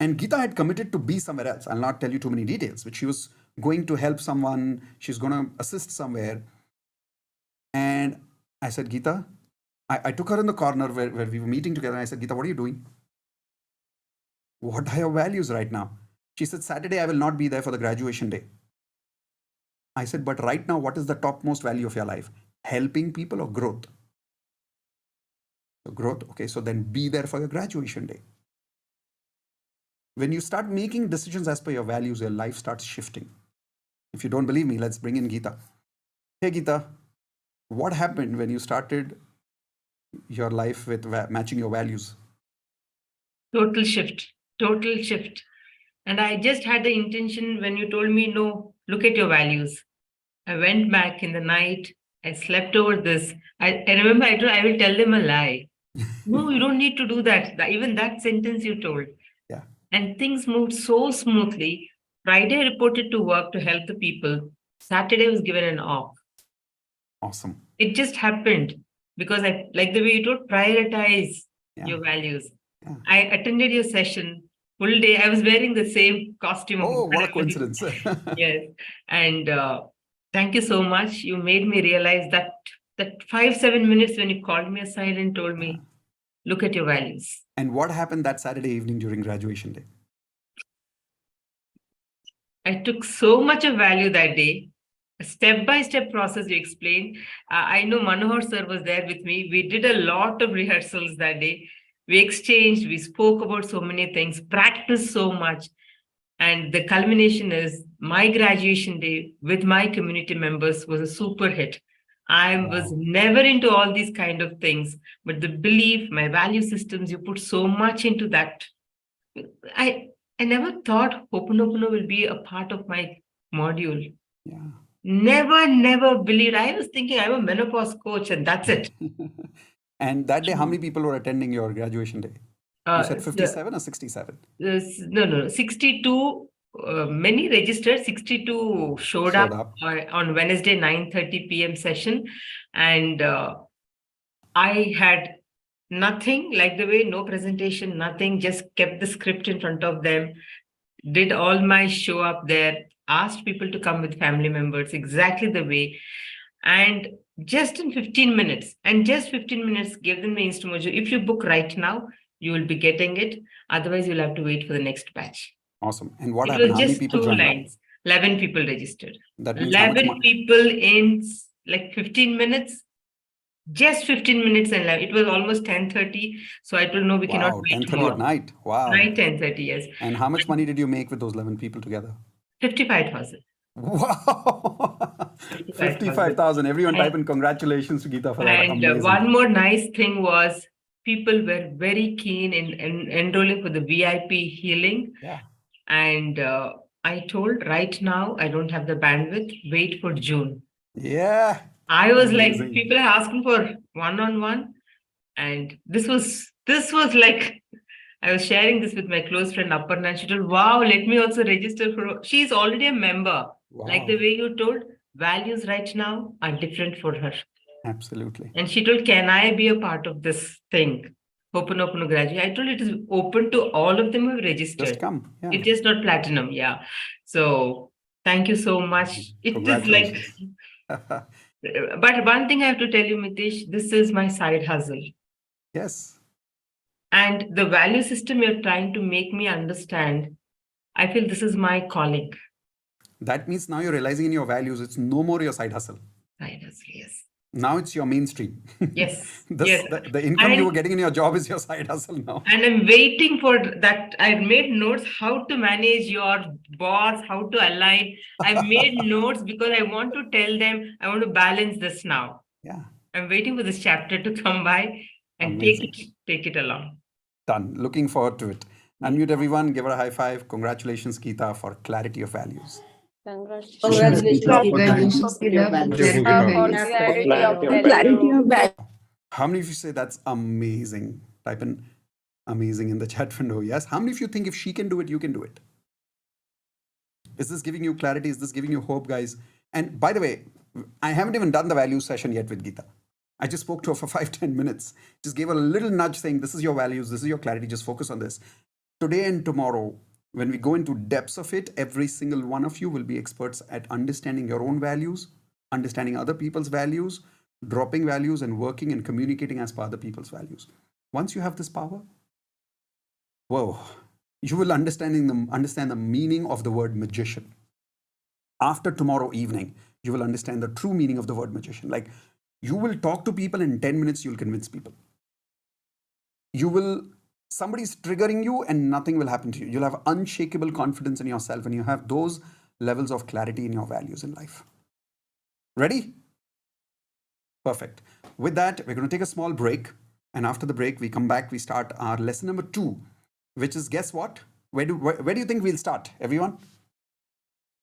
And Geeta had committed to be somewhere else. I'll not tell you too many details, but she was going to help someone. She's going to assist somewhere. And I said, Geeta, I took her in the corner where we were meeting together. And I said, Geeta, what are you doing? What are your values right now? She said, Saturday, I will not be there for the graduation day. I said, but right now, what is the topmost value of your life? Helping people or growth? So growth. Okay, so then be there for your graduation day. When you start making decisions as per your values, your life starts shifting. If you don't believe me, let's bring in Geeta. Hey, Geeta, what happened when you started your life with matching your values? Total shift. Total shift. And I just had the intention when you told me, no, look at your values. I went back in the night. I slept over this. I remember I will tell them a lie. No, you don't need to do that. Even that sentence you told. Yeah. And things moved so smoothly. Friday, I reported to work to help the people. Saturday was given an off. Awesome. It just happened because I like the way you told, prioritize your values. Yeah. I attended your session full day. I was wearing the same costume. Oh, what a coincidence. Yes. And thank you so much. You made me realize that 5-7 minutes when you called me aside and told me, look at your values. And what happened that Saturday evening during graduation day? I took so much of value that day. A step-by-step process you explained. I know Manohar sir was there with me. We did a lot of rehearsals that day. We exchanged, we spoke about so many things, practiced so much. And the culmination is my graduation day with my community members was a super hit. I was never into all these kind of things, but the belief, my value systems, you put so much into that. I never thought Ho'oponopono will be a part of my module. Yeah. Never believed. I was thinking I'm a menopause coach and that's it. And that day, how many people were attending your graduation day? You said 57 or 67? No. 62, many registered, 62 showed up. On Wednesday, 9:30 p.m. session. And I had nothing, like the way, no presentation, nothing, just kept the script in front of them, did all my show up there, asked people to come with family members, exactly the way. And just in 15 minutes, gave them the Instamojo. If you book right now, you will be getting it. Otherwise, you'll have to wait for the next batch. Awesome. And what happened? How many people joined? 2 lines. 11 people registered. That means 11 people in like 15 minutes. Just 15 minutes and it was almost 10:30. So I told no, we cannot wait 10:30 tomorrow. at night. Wow. Night 10:30, yes. And how much money did you make with those 11 people together? 55,000. Wow. 55,000. Everyone type in congratulations to Geeta for that. And Amazing. one more nice thing was people were very keen in enrolling for the VIP healing. Yeah. And I told right now, I don't have the bandwidth, wait for June. Yeah. I was like, Amazing. people are asking for one-on-one. And this was like, I was sharing this with my close friend Aparna. And she told, wow, let me also register for, she's already a member. Like the Wow. way you told, values right now are different for her. Absolutely. And she told, can I be a part of this thing? Open graduate. I told it is open to all of them who have registered. Just come. Yeah. It is not platinum. Yeah. So thank you so much. It is like, Congratulations. but one thing I have to tell you, Mitesh, this is my side hustle. Yes. And the value system you're trying to make me understand, I feel this is my calling. That means now you're realizing in your values, it's no more your side hustle. Side hustle, yes. Now it's your mainstream. Yes. This, yes. the income you And- were getting in your job is your side hustle now. And I'm waiting for that. I've made notes how to manage your boss, how to align. I've made notes because I want to tell them I want to balance this now. Yeah. I'm waiting for this chapter to come by and Amazing. take it along. Done. Looking forward to it. Unmute everyone. Give her a high five. Congratulations, Geeta, for clarity of values. Congratulations. Congratulations, Geeta. Clarity of values. How many of you say that's amazing? Type in amazing in the chat window. Yes. How many of you think if she can do it, you can do it? Is this giving you clarity? Is this giving you hope, guys? And by the way, I haven't even done the value session yet with Geeta. I just spoke to her for 5-10 minutes. Just gave her a little nudge saying, this is your values, this is your clarity, just focus on this. Today and tomorrow, when we go into depths of it, every single one of you will be experts at understanding your own values, understanding other people's values, dropping values and working and communicating as per other people's values. Once you have this power, whoa, you will understand the meaning of the word magician. After tomorrow evening, you will understand the true meaning of the word magician. Like, you will talk to people in 10 minutes, you'll convince people. Somebody's triggering you and nothing will happen to you. You'll have unshakable confidence in yourself and you have those levels of clarity in your values in life. Ready? Perfect. With that, we're going to take a small break. And after the break, we come back, we start our lesson number 2, which is, guess what? Where do you think we'll start, everyone?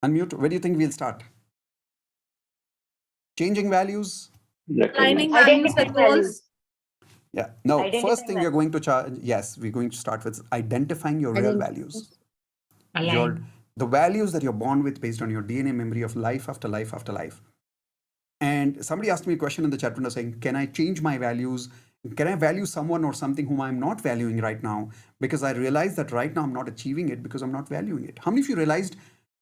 Unmute. Where do you think we'll start? Changing values? Aligning values with goals. Yeah. No, Identifying first thing we're going to we're going to start with identifying your real values. The values that you're born with based on your DNA memory of life after life after life. And somebody asked me a question in the chat window saying, can I change my values? Can I value someone or something whom I'm not valuing right now? Because I realize that right now I'm not achieving it because I'm not valuing it. How many of you realized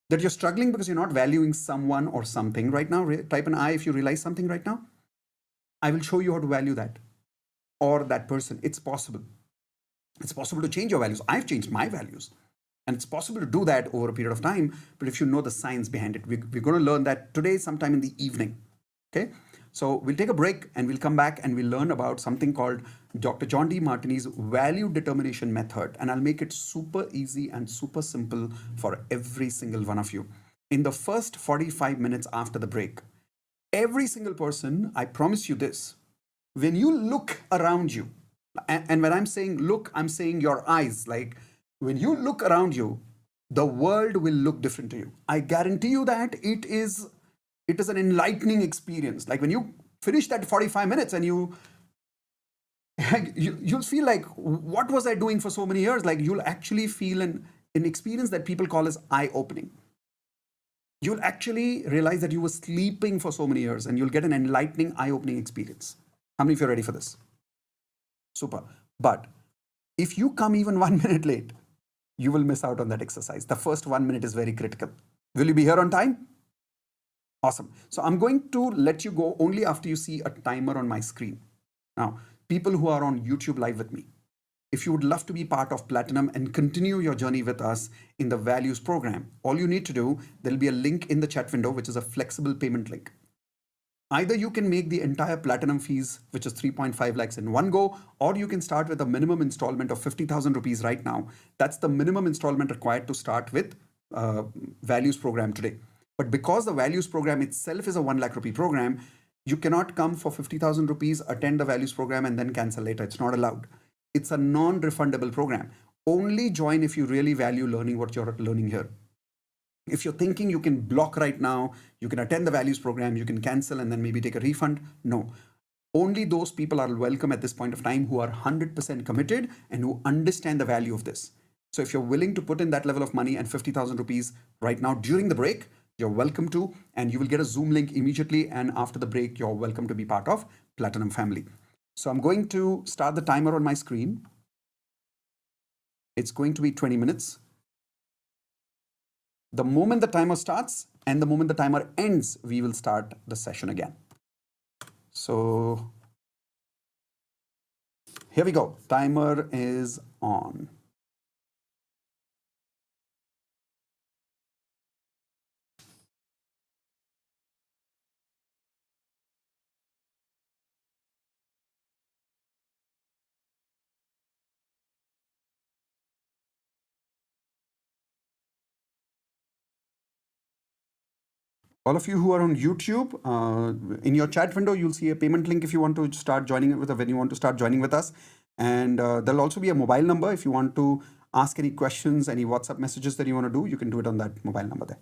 that you're struggling because you're not valuing someone or something right now? Type an I if you realize something right now. I will show you how to value that or that person. It's possible. It's possible to change your values. I've changed my values. And it's possible to do that over a period of time. But if you know the science behind it, we're going to learn that today sometime in the evening. Okay? So we'll take a break and we'll come back and we'll learn about something called Dr. John D. Martini's value determination method. And I'll make it super easy and super simple for every single one of you. In the first 45 minutes after the break, every single person, I promise you this, when you look around you, and when I'm saying look, I'm saying your eyes, like when you look around you, the world will look different to you. I guarantee you that it is an enlightening experience. Like when you finish that 45 minutes and you'll feel like, what was I doing for so many years? Like you'll actually feel an experience that people call as eye-opening. You'll actually realize that you were sleeping for so many years and you'll get an enlightening, eye-opening experience. How many of you are ready for this? Super. But if you come even 1 minute late, you will miss out on that exercise. The first 1 minute is very critical. Will you be here on time? Awesome. So I'm going to let you go only after you see a timer on my screen. Now, people who are on YouTube Live with me, if you would love to be part of Platinum and continue your journey with us in the values program, all you need to do, there'll be a link in the chat window, which is a flexible payment link. Either you can make the entire Platinum fees, which is 3.5 lakhs in one go, or you can start with a minimum installment of 50,000 rupees right now. That's the minimum installment required to start with values program today. But because the values program itself is a 1 lakh rupee program, you cannot come for 50,000 rupees, attend the values program, and then cancel later. It's not allowed. It's a non refundable program. Only join if you really value learning what you're learning here. If you're thinking you can block right now, you can attend the values program, you can cancel and then maybe take a refund. No. Only those people are welcome at this point of time who are 100% committed and who understand the value of this. So if you're willing to put in that level of money and 50,000 rupees right now during the break, you're welcome to, and you will get a Zoom link immediately. And after the break, you're welcome to be part of Platinum family. So I'm going to start the timer on my screen. It's going to be 20 minutes. The moment the timer starts and the moment the timer ends, we will start the session again. So here we go. Timer is on. All of you who are on YouTube, in your chat window, you'll see a payment link if you want to start joining with when you want to start joining with us. And there'll also be a mobile number if you want to ask any questions, any WhatsApp messages that you want to do, you can do it on that mobile number there.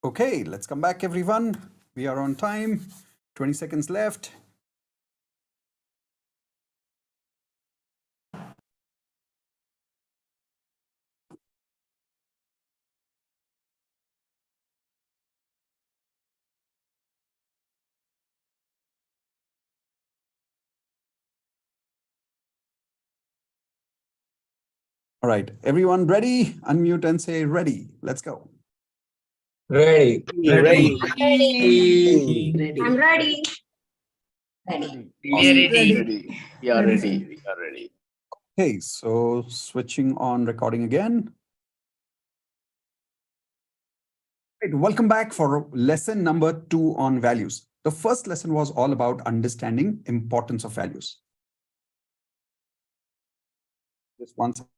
Okay, let's come back, everyone. We are on time. 20 seconds left. All right, everyone ready? Unmute and say ready. Let's go. Ready. Ready. I'm ready. We are ready. We are ready. Okay, so switching on recording again. Right, welcome back for lesson number 2 on values. The first lesson was all about understanding importance of values. Just one second.